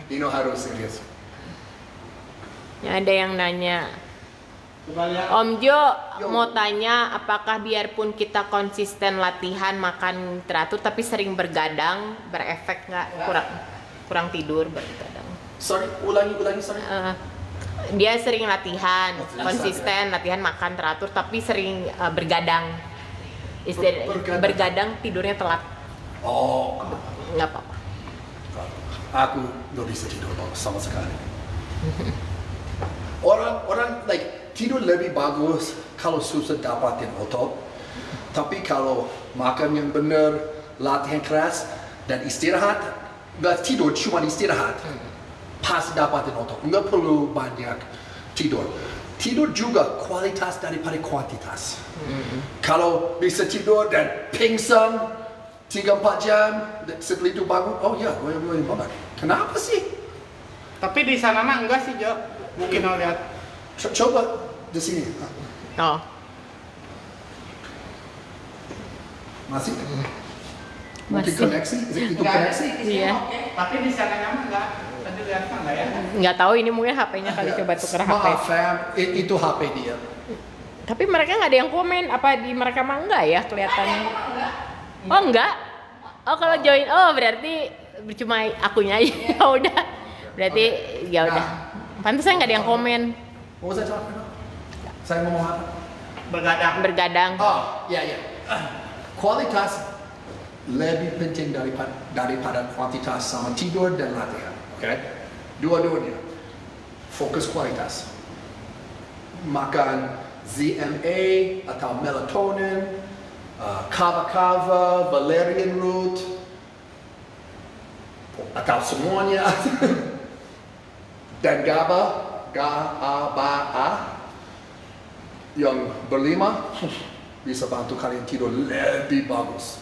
Dino harus serius. Ya, ada yang nanya. Coba lihat. Om Jo mau tanya, apakah biarpun kita konsisten latihan makan teratur tapi sering bergadang berefek nggak kurang tidur bergadang? Sorry, ulangi sorry. Dia sering latihan, Oh, konsisten latihan makan teratur tapi sering bergadang. Bergadang. Bergadang tidurnya telat, Oh, nggak apa-apa. aku nggak bisa tidur sama sekali. Orang like tidur lebih bagus kalau susah dapatin otot. Tapi kalau makan yang benar, latihan keras dan istirahat, nggak tidur cuma istirahat, pas dapatin otot. Nggak perlu banyak tidur. Tidur juga kualitas daripada kuantitas. Kalau bisa tidur dan pingsan 3-4 jam, setelah itu bangun, oh ya, goyang-goyang banget. Kenapa sih? Tapi di sana mah enggak sih, Jo. Mungkin lo lihat. Coba di sini. Oh, Masih? Mungkin Masih. koneksi? Itu Enggak ada koneksi? sih di sini Iya. oke. Tapi di sana mah enggak. Tadi lihat mah enggak ya? nggak tahu ini mungkin HP-nya kali, coba tuker HP. Maaf, fam. Itu HP dia. Tapi mereka nggak ada yang komen, apa di mereka mah enggak ya kelihatannya? Oh enggak? Oh kalau join, oh berarti cuma akunya aja. Ya udah, berarti ya udah. Pantesan nggak ada yang komen. What was I talking about? Saya ngomong apa? Begadang. Bergadang. Oh, ya. Kualitas lebih penting daripada kuantitas sama tidur dan latihan. Oke? Dua-duanya. Fokus kualitas. Makan ZMA atau melatonin, kava, valerian root, atau semuanya. Dan GABA yang berlima bisa bantu kalian tidur lebih bagus.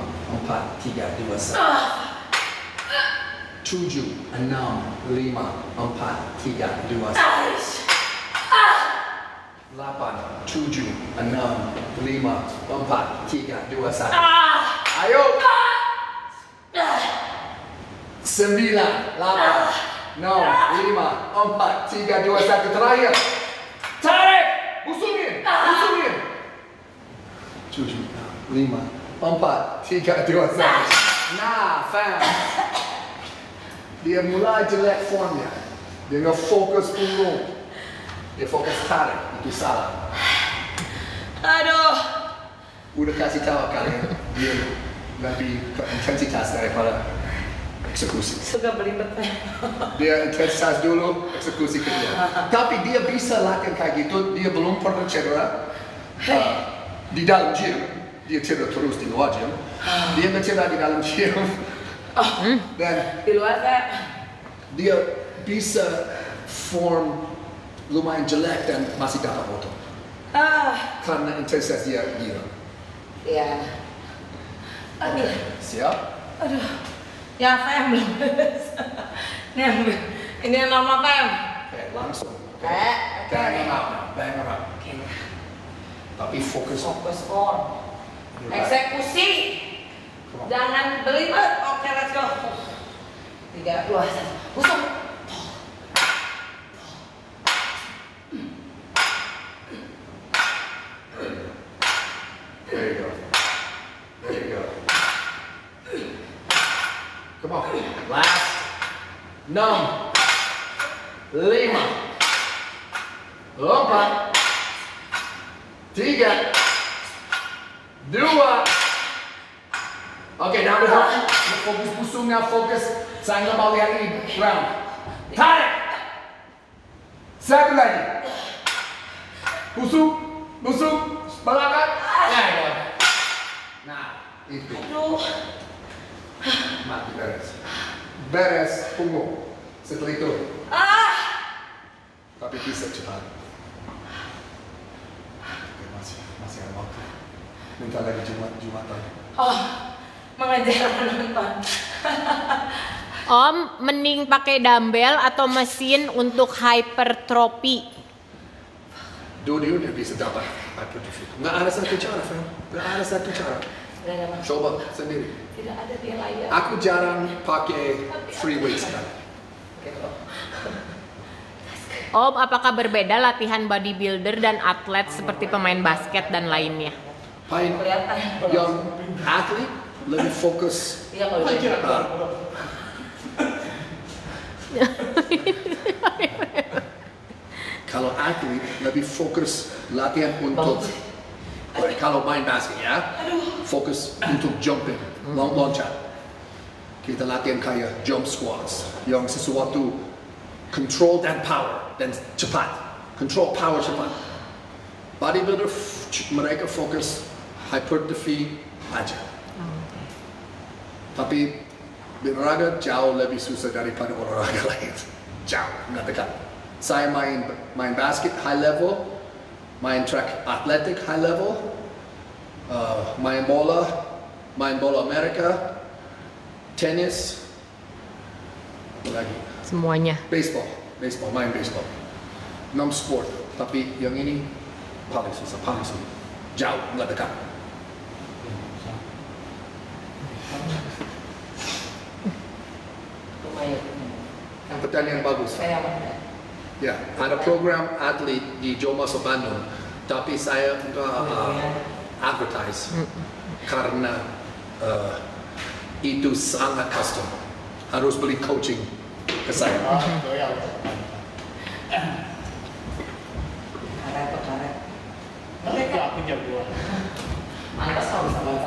4, 3, 2, 1. 7, 6, 5, 4, 3, 2, 1. 8, 7, 6, 5, 4, 3, 2, 1. Ayo. 9, 8, 6, 5, 4, 3, 2, 1. Terakhir. Tarik. Busungin. 7, 5, 4, 3, 2, 1. 4, 3, 2, 1. Nah, fam. Dia mulai jelek formnya. Dia nggak fokus punggung. Dia fokus tarik. Itu salah. Aduh. Udah kasih tahu kalian. Dia lebih ke intensitas daripada eksekusi. Suka belibet. Dia intensitas dulu, eksekusi kedua. Tapi dia bisa latihan kayak gitu. Dia belum pernah cedera. Di dalam gym, dia cedera terus di luar gym. Dia nggak cedera di dalam gym. Dan Di luar kan? dia bisa form lumayan jelek dan masih dapat foto. Karena intensitas dia gila. Iya. Aduh. Siap? Aduh. Ya, Fem. Ini yang nama Fem. Oke, langsung. Oke. Bang em out. Bang em out. Oke. Tapi fokus. Fokus on. Eksekusi. Jangan belibet. Oke, let's go. 3, 2, 1. Usung. There you go. There you go. Come on. Last. 6, 5, 4, 3, 2. Oke, now fokus busungnya, fokus. Saya nggak mau lihat ini round. Tarik. Satu lagi. Busuk, belakang. Ya, nah, itu. Aduh. Mati beres punggung. Setelah itu, tapi bisa cepat. Oke, masih ada waktu. Minta lagi Jumatan. Oh, mengajar penonton. Om, mending pakai dumbbell atau mesin untuk hypertrophy? Dia udah bisa dapat hypertrophy. Nggak ada satu cara, Fam. Nggak ada satu cara. Gak ada masalah. Coba sendiri. Tidak ada dia layak. Aku jarang pakai free weights kan. Om, apakah berbeda latihan bodybuilder dan atlet seperti pemain basket dan lainnya? Paling Kelihatan. yang atlet lebih fokus. Iya kalau gitu. Kalau atlet lebih fokus latihan untuk kalau main basket ya, fokus untuk jumping, loncat. Kita latihan kayak jump squats, yang sesuatu control dan power dan cepat, control power cepat. Bodybuilder mereka fokus hypertrophy aja. Tapi berolahraga jauh lebih susah daripada olahraga lain. Jauh, nggak dekat. Saya main basket high level, main track atletik high level, main bola Amerika, tenis, apa lagi? Semuanya. Baseball, main baseball. 6 sport, tapi yang ini paling susah, jauh, nggak dekat. Pertanyaan bagus. Saya mana? Ya, ada program atlet di Jomaso Bandung, tapi saya nggak advertise karena itu sangat custom. Harus beli coaching ke saya. Karet. Aku jam 2. Mantas kalau bisa banget.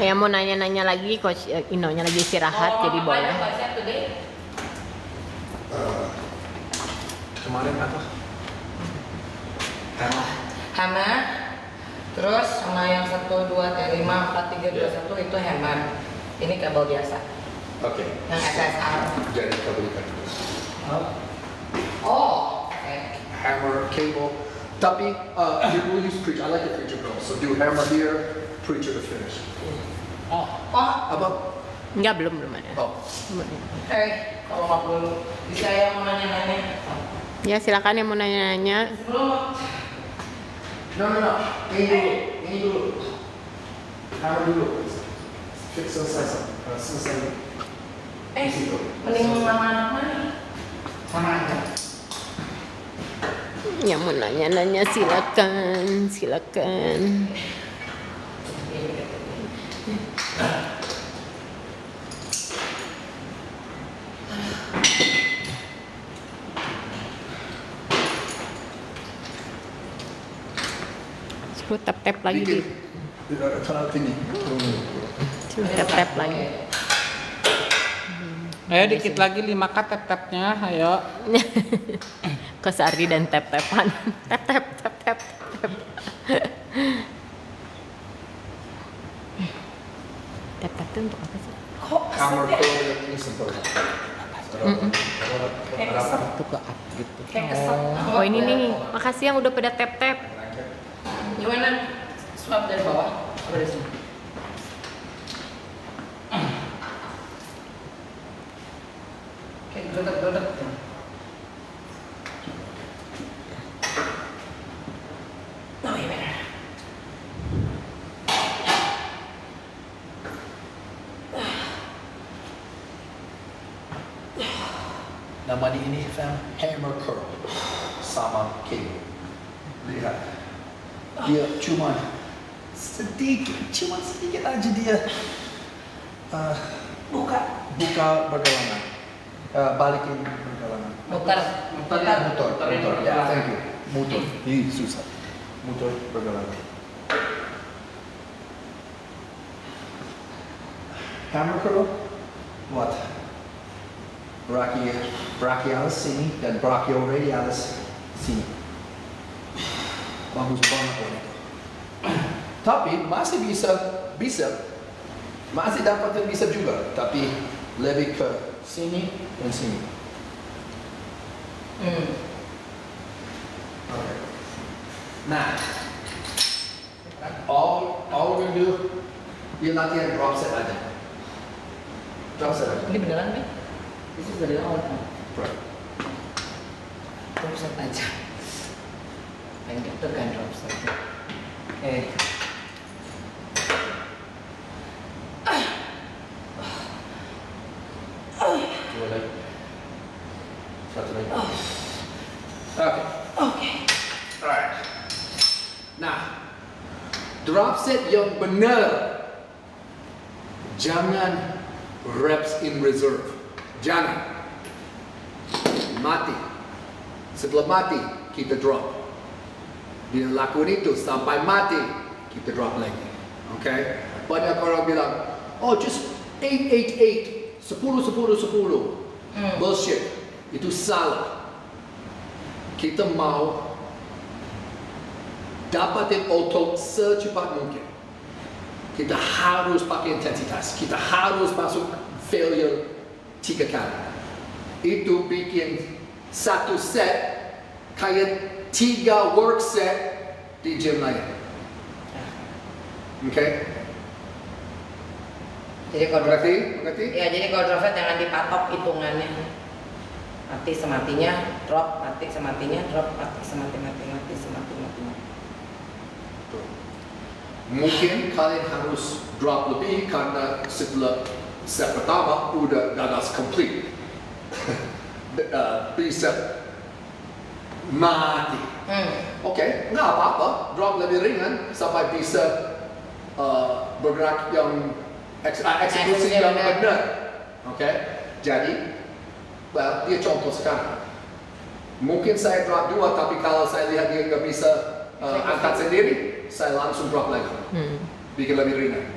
Ya mau nanya-nanya lagi, Coach Inonya lagi istirahat, jadi boleh. Kemarin apa? Hammer. Terus sama yang 1, 2, 5, 4, 3, 2, 1 itu hammer. Ini kabel biasa. Oke. Yang SSR. Jadi kita belikan dulu. Oh. Oke. Hammer, cable. Tapi we will use preacher. I like the preacher girl. So do hammer here, preacher to finish. Oh. Apa? Enggak, belum ada. Oh. Kalau nggak perlu, bisa yang mau nanya-nanya. Ya silakan yang mau nanya-nanya. Sebelum No. Ini dulu. Hammer dulu. Selesai. mending sama anak mana? Mana aja. Yang mau nanya-nanya silakan. Suruh tap-tap lagi. Bikin Dit. terlalu tinggi. Suruh tap-tap lagi. Ayo dikit lagi 5K tap-tapnya, ayo. Ke Sardi dan tap-tapan. Tap-tap, tap-tap, tap. Tap-tap itu untuk apa sih? Kok Camera keset ya? code ini simple. Kayak keset. Itu ke up gitu. Kayak keset. Oh ini nih, makasih yang udah pada tap-tap. Gimana? Swab dari bawah? Apa dari sini? Kayak geledak-geledak. Oh iya benar. Nama ini fam hammer curl sama cable. Lihat, dia cuma sedikit aja dia buka pergelangan, balikin pergelangan. Muter. Muter. Ya, thank you. Muter. Ini susah. Muter pergelangan. Hammer curl buat brachialis sini dan brachioradialis sini. Bagus banget wanita. Tapi masih masih dapat bisa juga, tapi lebih ke sini dan sini. Okay. Nah, all we do, dia latihan drop set aja. Drop set aja. Ini beneran nih? This is the layout. Right. Drop set aja. Pengen tekan drop set. Oke. Dua lagi. Satu lagi. Oke. Alright. Nah, drop set yang benar. Jangan reps in reserve. Jangan. Mati. Setelah mati, kita drop. Bila lakukan itu sampai mati, kita drop lagi. Okay? Banyak orang bilang, oh just 8, 10. Bullshit. Itu salah. Kita mau dapatin otot secepat mungkin. Kita harus pakai intensitas. Kita harus masuk failure 3 kali. Itu bikin satu set kayak 3 work set di gym lain. Okay? Jadi kalau Mengerti? ya jadi kalau drop set jangan dipatok hitungannya. Mati sematinya, drop, mati sematinya, drop, mati semati. Mungkin kalian harus drop lebih karena setelah set pertama udah gagal complete. Bisa mati. Oke, nggak apa-apa. Drop lebih ringan sampai bisa bergerak yang eksekusi yang benar. Oke, jadi, well, dia contoh sekarang. Mungkin saya drop 2, tapi kalau saya lihat dia nggak bisa angkat sendiri, saya langsung drop lagi. Bikin lebih ringan.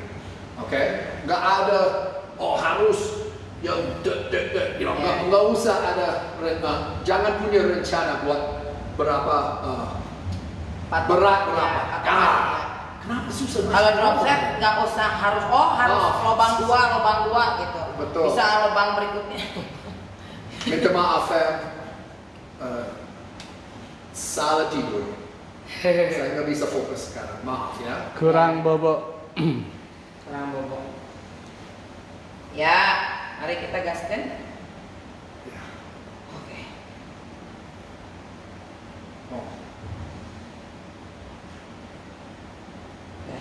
Oke, nggak ada. Oh harus yang nggak usah ada. Jangan punya rencana buat berapa berat berapa. Kenapa susah? Kalau drop set nggak usah harus lubang dua gitu. Betul. Bisa lubang berikutnya. Minta maaf ya. Salah tidur. Saya nggak bisa fokus sekarang. Maaf ya. Kurang bobok. Kurang bobok. Ya, mari kita gaskan. Ya. Oke. Oh. Ya.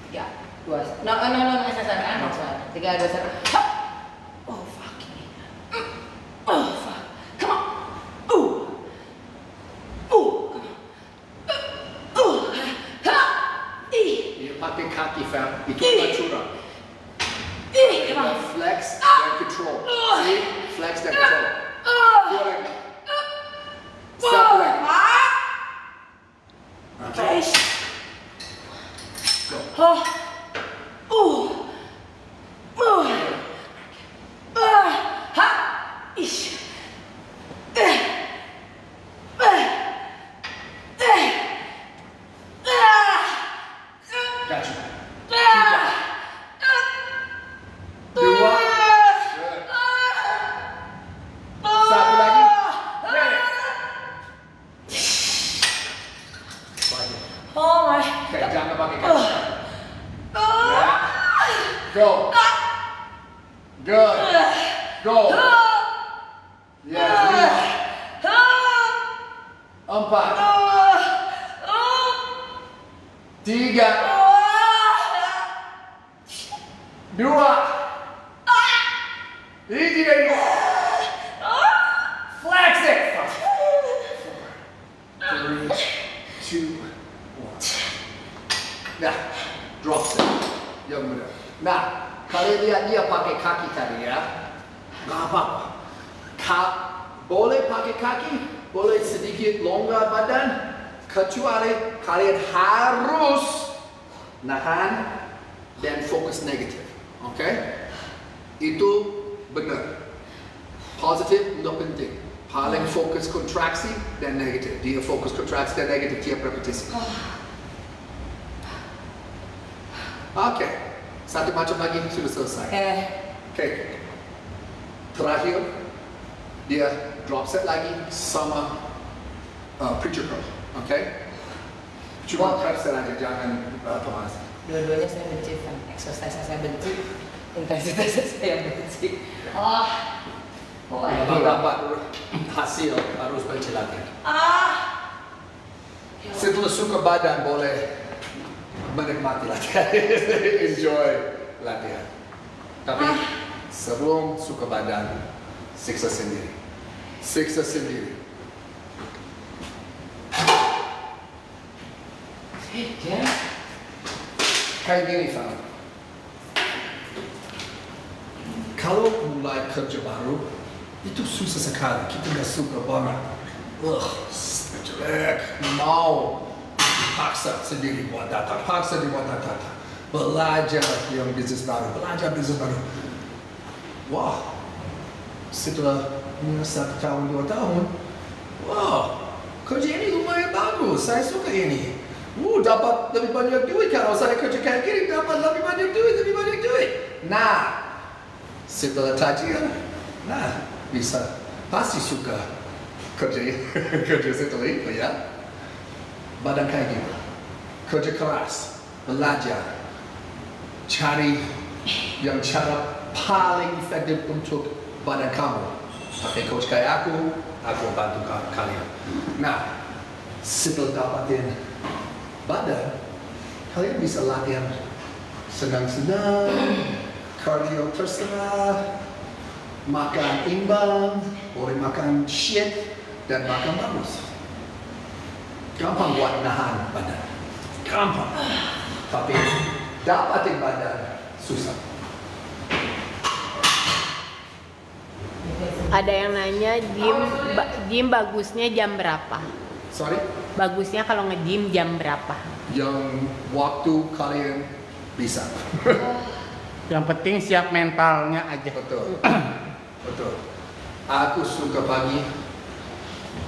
Tiga, dua, no, saya 3, 2, 1. Oh fuck ini. Oh fuck. Come on. Dia pakai kaki fam. Itu natural. Come on. Flex dan control. See? Flex dan control. Dua lagi. Satu lagi. Okay. Go. Gotcha. Tiga. Dua. Good. Satu lagi. Ready. Lagi. Oh my. Okay, jangan pakai kaki. Yeah. Go. Good. Go. Yes. Lima. Empat. Tiga. Dua. Tiga. Flex it. 4, 3, 2, 1. Nah, drop set. Yang benar. Nah, kalian lihat dia pakai kaki tadi ya. Gak apa-apa. Boleh pakai kaki, boleh sedikit longgar badan, kecuali kalian harus nahan dan fokus negatif. Oke? Itu benar. Positif nggak penting. Paling fokus kontraksi dan negatif. Dia fokus kontraksi dan negatif tiap repetisi. Oke. Satu macam lagi sudah selesai. Oke. Terakhir, dia drop set lagi sama preacher curl. Oke? Cuma press saja, jangan pemanas. Dua-duanya saya benci, kan? Exercise saya benci, intensitasnya saya benci. Kalau dapat hasil harus benci latihan. Setelah suka badan boleh menikmati latihan, enjoy latihan. Tapi sebelum suka badan, siksa sendiri. Siksa sendiri. Kayak gini, Fam. Kalau mulai kerja baru, itu susah sekali. Kita nggak suka banget. Jelek. Mau paksa sendiri buat data. Paksa dibuat data. Belajar yang bisnis baru. Belajar bisnis baru. Wah. Setelah 1 tahun, 2 tahun. Wah. Kerja ini lumayan bagus. Saya suka ini. Dapat lebih banyak duit. Kalau saya kerja kayak gini, dapat lebih banyak duit. Nah. Setelah tajir, nah bisa pasti suka kerja setelah itu ya. Badan kayak gini, kerja keras, belajar, cari yang cara paling efektif untuk badan kamu. Pakai coach kayak aku bantu kalian. Nah, setelah dapatin badan, kalian bisa latihan senang-senang. Cardio terserah, makan imbang, boleh makan shit, dan makan bagus. Gampang buat nahan badan. Gampang. Tapi dapatin badan susah. Ada yang nanya gym bagusnya jam berapa? Sorry? Bagusnya kalau nge-gym jam berapa? Yang waktu kalian bisa. Yang penting siap mentalnya aja. Betul. Betul. Aku suka pagi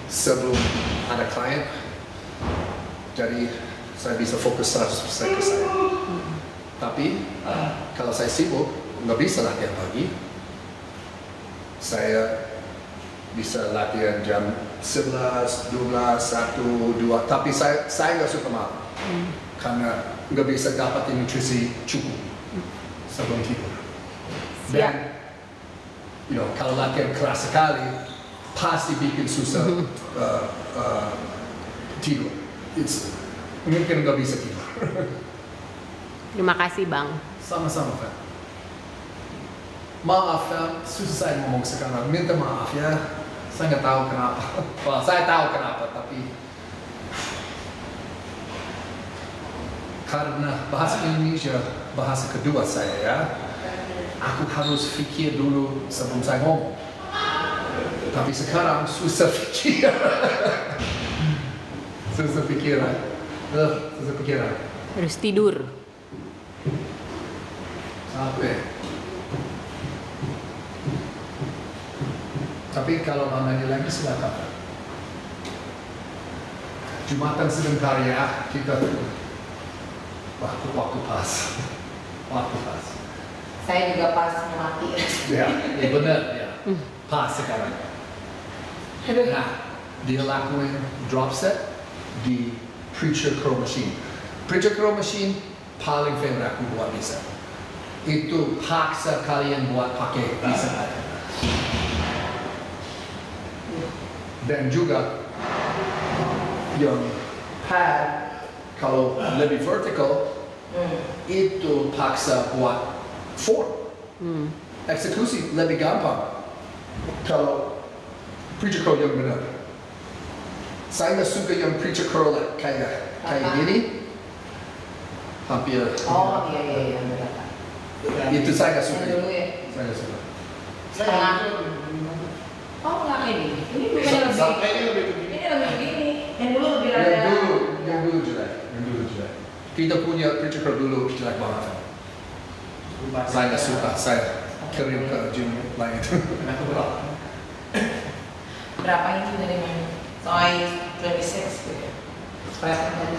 sebelum ada klien. Jadi saya bisa fokus 100% ke saya. Tapi kalau saya sibuk, nggak bisa latihan pagi. Saya bisa latihan jam 11, 12, 1, 2. Tapi saya nggak suka malam. Karena nggak bisa dapatin nutrisi cukup sebelum tidur. Dan, kalau latihan keras sekali, pasti bikin susah tidur. Mungkin nggak bisa tidur. Terima kasih, Bang. Sama-sama, Pak. Maaf, susah saya ngomong sekarang. Minta maaf ya. Saya nggak tahu kenapa. Well, saya tahu kenapa, tapi karena bahasa Indonesia bahasa kedua saya ya. aku harus pikir dulu sebelum saya ngomong. Tapi sekarang susah pikir. Susah pikiran. Susah pikiran. Harus tidur. Capek. Tapi kalau mau nanya lagi silakan. Jumatan sedang karya kita waktu pas. Waktu pas. Saya juga pas mati. Ya, benar ya. Pas sekarang. Nah, dia lakuin drop set di Preacher Curl Machine. Preacher Curl Machine paling favorite aku buat bisa. Itu paksa kalian buat pakai bisa aja. Dan juga yang pad kalau lebih vertical itu paksa buat form. Eksekusi lebih gampang kalau preacher curl yang benar. Saya nggak suka yang preacher curl kayak gini. Hampir. Oh iya benar. Itu saya nggak suka. Yang dulu ya. Saya nggak suka. Setengah. Oh nggak ini. Ini bukan Sampai ini lebih. lebih begini. Ini lebih begini. Yang dulu lebih rada. Yang dulu jelek. Kita punya preacher curl dulu jelek banget. Saya nggak suka. Saya kirim ke gym lain. Berapa ini dari mana? Size 26 gitu ya. Berapa tadi?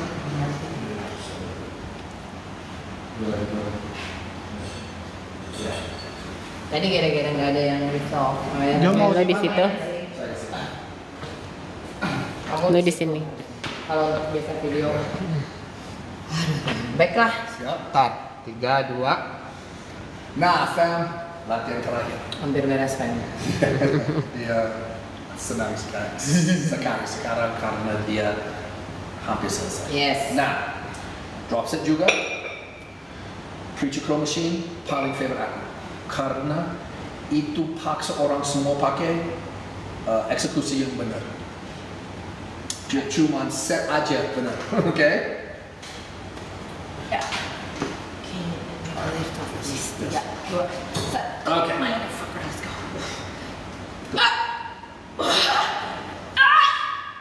Tadi gara-gara nggak ada yang resolve. Dia mau di situ. Kamu Lu di sini. Kalau untuk biasa video. Baiklah. Siap. Tar. 3, 2. Nah, fam. Latihan terakhir. Hampir beres kan. Dia senang sekali sekarang karena dia hampir selesai. Yes. Nah, drop set juga. Preacher curl machine paling favorite aku karena itu paksa orang semua pakai eksekusi yang benar. Dia cuma set aja benar, oke? Ya. Oke, lift off this. 3, 2, 1. Oke. Motherfucker, let's go.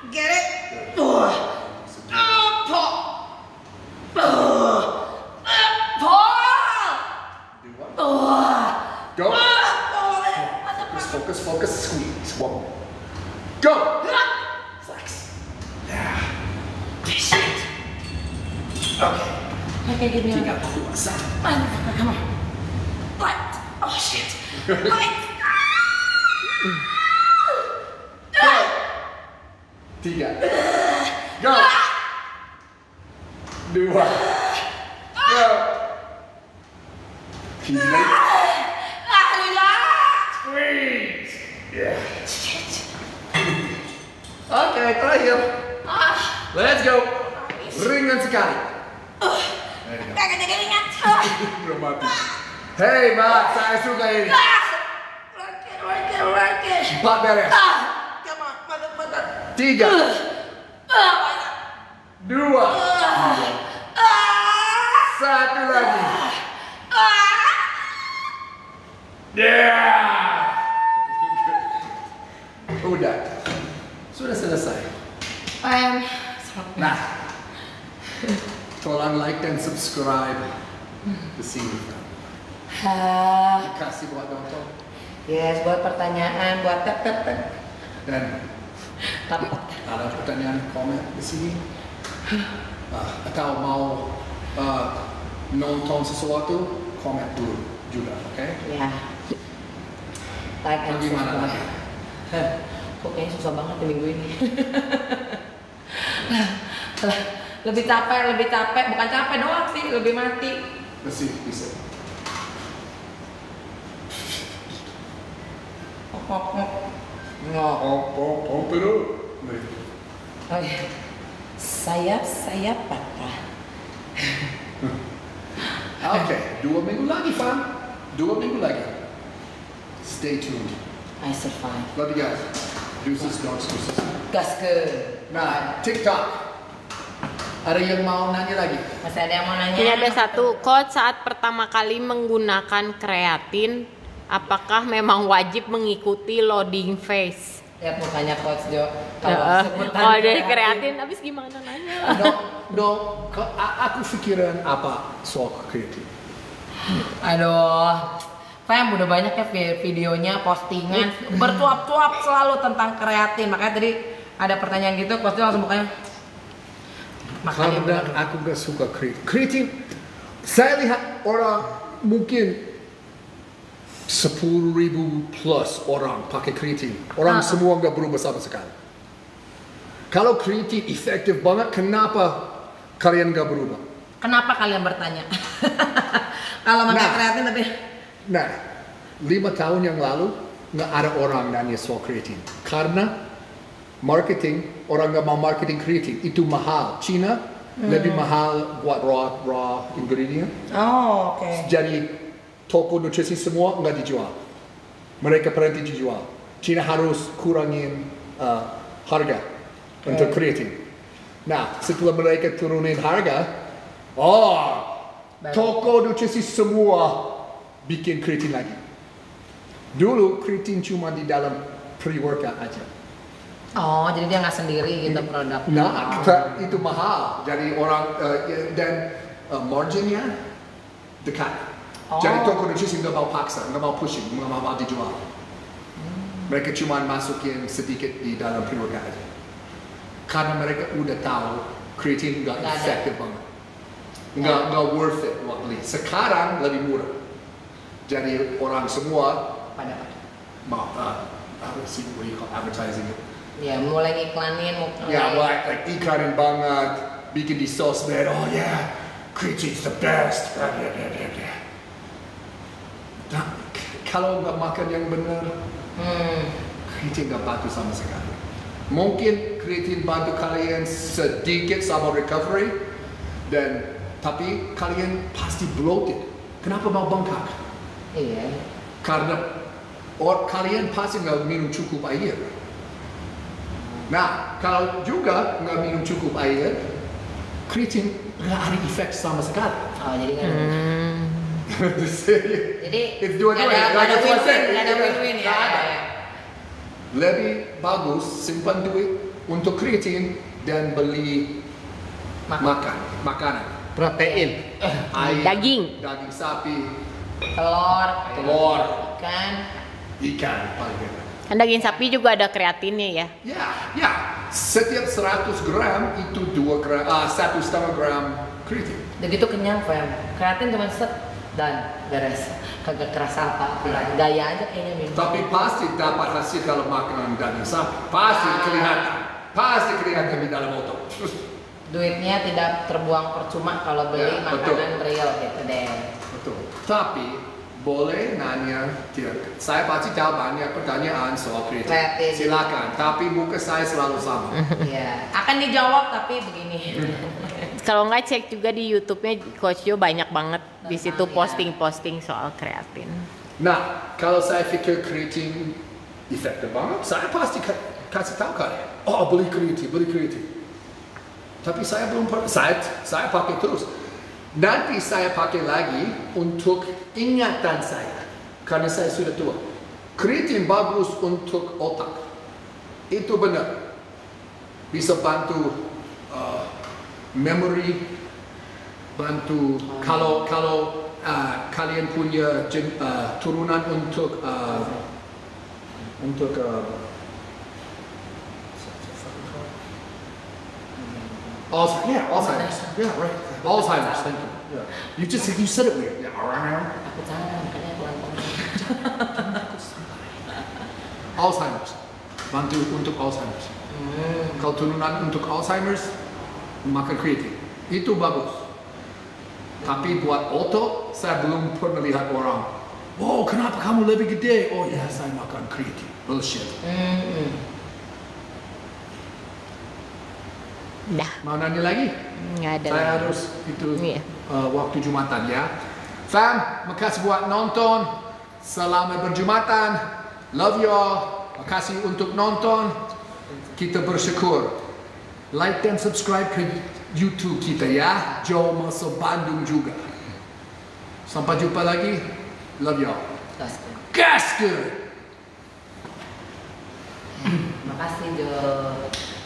Get it? Paul. Go. Focus, squeeze. One. Go. Flex. Yeah. Shit. Okay. Okay, give me 3, a 2, 1. motherfucker, come on. What? Oh shit. Like. 3. Go. 2. Go. Squeeze. Yeah. Oke, terakhir. Let's go. Ringan sekali. Gak jadi ingat. Dramatis. Hey, Mak, saya suka ini. Work it. 4 beres. Come on, motherfucker. 3. 2. 1 lagi. Yeah. Udah. Sudah selesai. Nah, tolong like dan subscribe di sini. Kasih buat nonton Yes, buat pertanyaan, buat tek. dan ada pertanyaan komen di sini atau mau nonton sesuatu komen dulu juga, oke? Ya. Like and Gimana subscribe. lagi? Kok kayaknya susah banget di minggu ini. lebih capek, bukan capek doang sih, lebih mati. Masih bisa. Pero. Oh iya. Sayap patah. Oke, 2 minggu lagi, fam. 2 minggu lagi. Stay tuned. I survive. Love you guys. Deuces, dogs, deuces. Gas ke. Nah, TikTok. Ada yang mau nanya lagi? Masih ada yang mau nanya? Ini ada satu, coach saat pertama kali menggunakan kreatin, apakah memang wajib mengikuti loading phase? Lihat mukanya coach Jo. Oh dari kreatin, habis gimana nanya? Aku pikiran apa soal kreatin? Aduh, Fam udah banyak ya videonya, postingan bertuap-tuap selalu tentang kreatin. Makanya tadi ada pertanyaan gitu, coach Jo langsung mukanya. Makanya Karena aku gak suka kreatin. Kreatin, saya lihat orang mungkin 10.000 plus orang pakai kreatin. Orang semua gak berubah sama sekali. Kalau kreatin efektif banget, kenapa kalian gak berubah? kenapa kalian bertanya? Kalau pakai kreatin tapi Nah, 5 tahun yang lalu nggak ada orang nanya soal kreatin. Karena marketing, orang nggak mau marketing kreatin, itu mahal. Cina lebih mahal buat raw ingredient. Oh, oke. Jadi toko nutrisi semua nggak dijual. Mereka berhenti dijual. Cina harus kurangin harga untuk kreatin. Nah, setelah mereka turunin harga, toko nutrisi semua bikin kreatin lagi. Dulu kreatin cuma di dalam pre-workout aja. Oh, jadi dia nggak sendiri gitu produk. Nah, itu mahal. Jadi orang dan marginnya dekat. Jadi toko nutrisi nggak mau paksa, nggak mau pushing, nggak mau dijual. Mereka cuma masukin sedikit di dalam pre-workout aja. Karena mereka udah tahu kreatin nggak efektif banget. Nggak worth it buat beli. Sekarang lebih murah. Jadi orang semua Pada mau apa sih, what do you call advertising it? ya mulai ngiklanin, Ya, like iklanin banget, bikin di sosmed. Oh yeah, kreatin's the best. Nah, kalau nggak makan yang benar, kreatin nggak bantu sama sekali. Mungkin kreatin bantu kalian sedikit sama recovery, tapi kalian pasti bloated. Kenapa mau bengkak? Iya. Karena kalian pasti nggak minum cukup air. Nah, kalau juga nggak minum cukup air, kreatin nggak ada efek sama sekali. Oh, jadi kan. Jadi It's dua-dua. nggak ada win-win ya. Lebih bagus simpan duit untuk kreatin dan beli makanan. Protein. Ayam, Daging. daging sapi, Telur, ikan paling enak. Kan daging sapi juga ada kreatinnya ya. Ya. Setiap 100 gram itu 1,5 gram kreatin. Dan itu kenyang, Fam. Kreatin cuma set dan beres. Kagak kerasa apa. Gaya aja kayaknya minum. Tapi pasti dapat hasil kalau makan daging sapi. Pasti kelihatan di dalam otot. Duitnya tidak terbuang percuma kalau beli makanan real gitu deh. Betul. Tapi boleh nanya, saya pasti tahu banyak pertanyaan soal kreatin. Silakan, tapi muka saya selalu sama. Iya, akan dijawab tapi begini. Kalau nggak cek juga di YouTube-nya Coach Jo banyak banget di situ posting-posting soal kreatin. Nah, kalau saya pikir kreatin efektif banget, saya pasti kasih tahu kalian. Oh, beli kreatin. Tapi saya belum pernah. Saya pakai terus. Nanti saya pakai lagi untuk ingatan saya. Karena saya sudah tua. Kreatin bagus untuk otak. Itu benar. Bisa bantu memory. Bantu kalau kalian punya turunan untuk Alzheimer's. Yeah, right. Alzheimer's. Thank you. Yeah. You said it weird. Yeah. Aku salah, makanya pelan-pelan. Alzheimer's. Bantu untuk Alzheimer's. Kalau turunan untuk Alzheimer's, makan kreatin. Itu bagus. Tapi buat otot, saya belum pernah lihat orang. Wow, kenapa kamu lebih gede? Oh ya, saya makan kreatin. Bullshit. Dah, Mau nanya lagi? nggak ada Saya lagi. harus itu Iya. waktu Jumatan ya. Fam, makasih buat nonton. Selamat berjumatan. Love you all. Makasih untuk nonton. Kita bersyukur. Like dan subscribe ke YouTube kita ya. Joe Muscle Bandung juga. Sampai jumpa lagi. Love y'all. Gaskeun. Makasih Jo.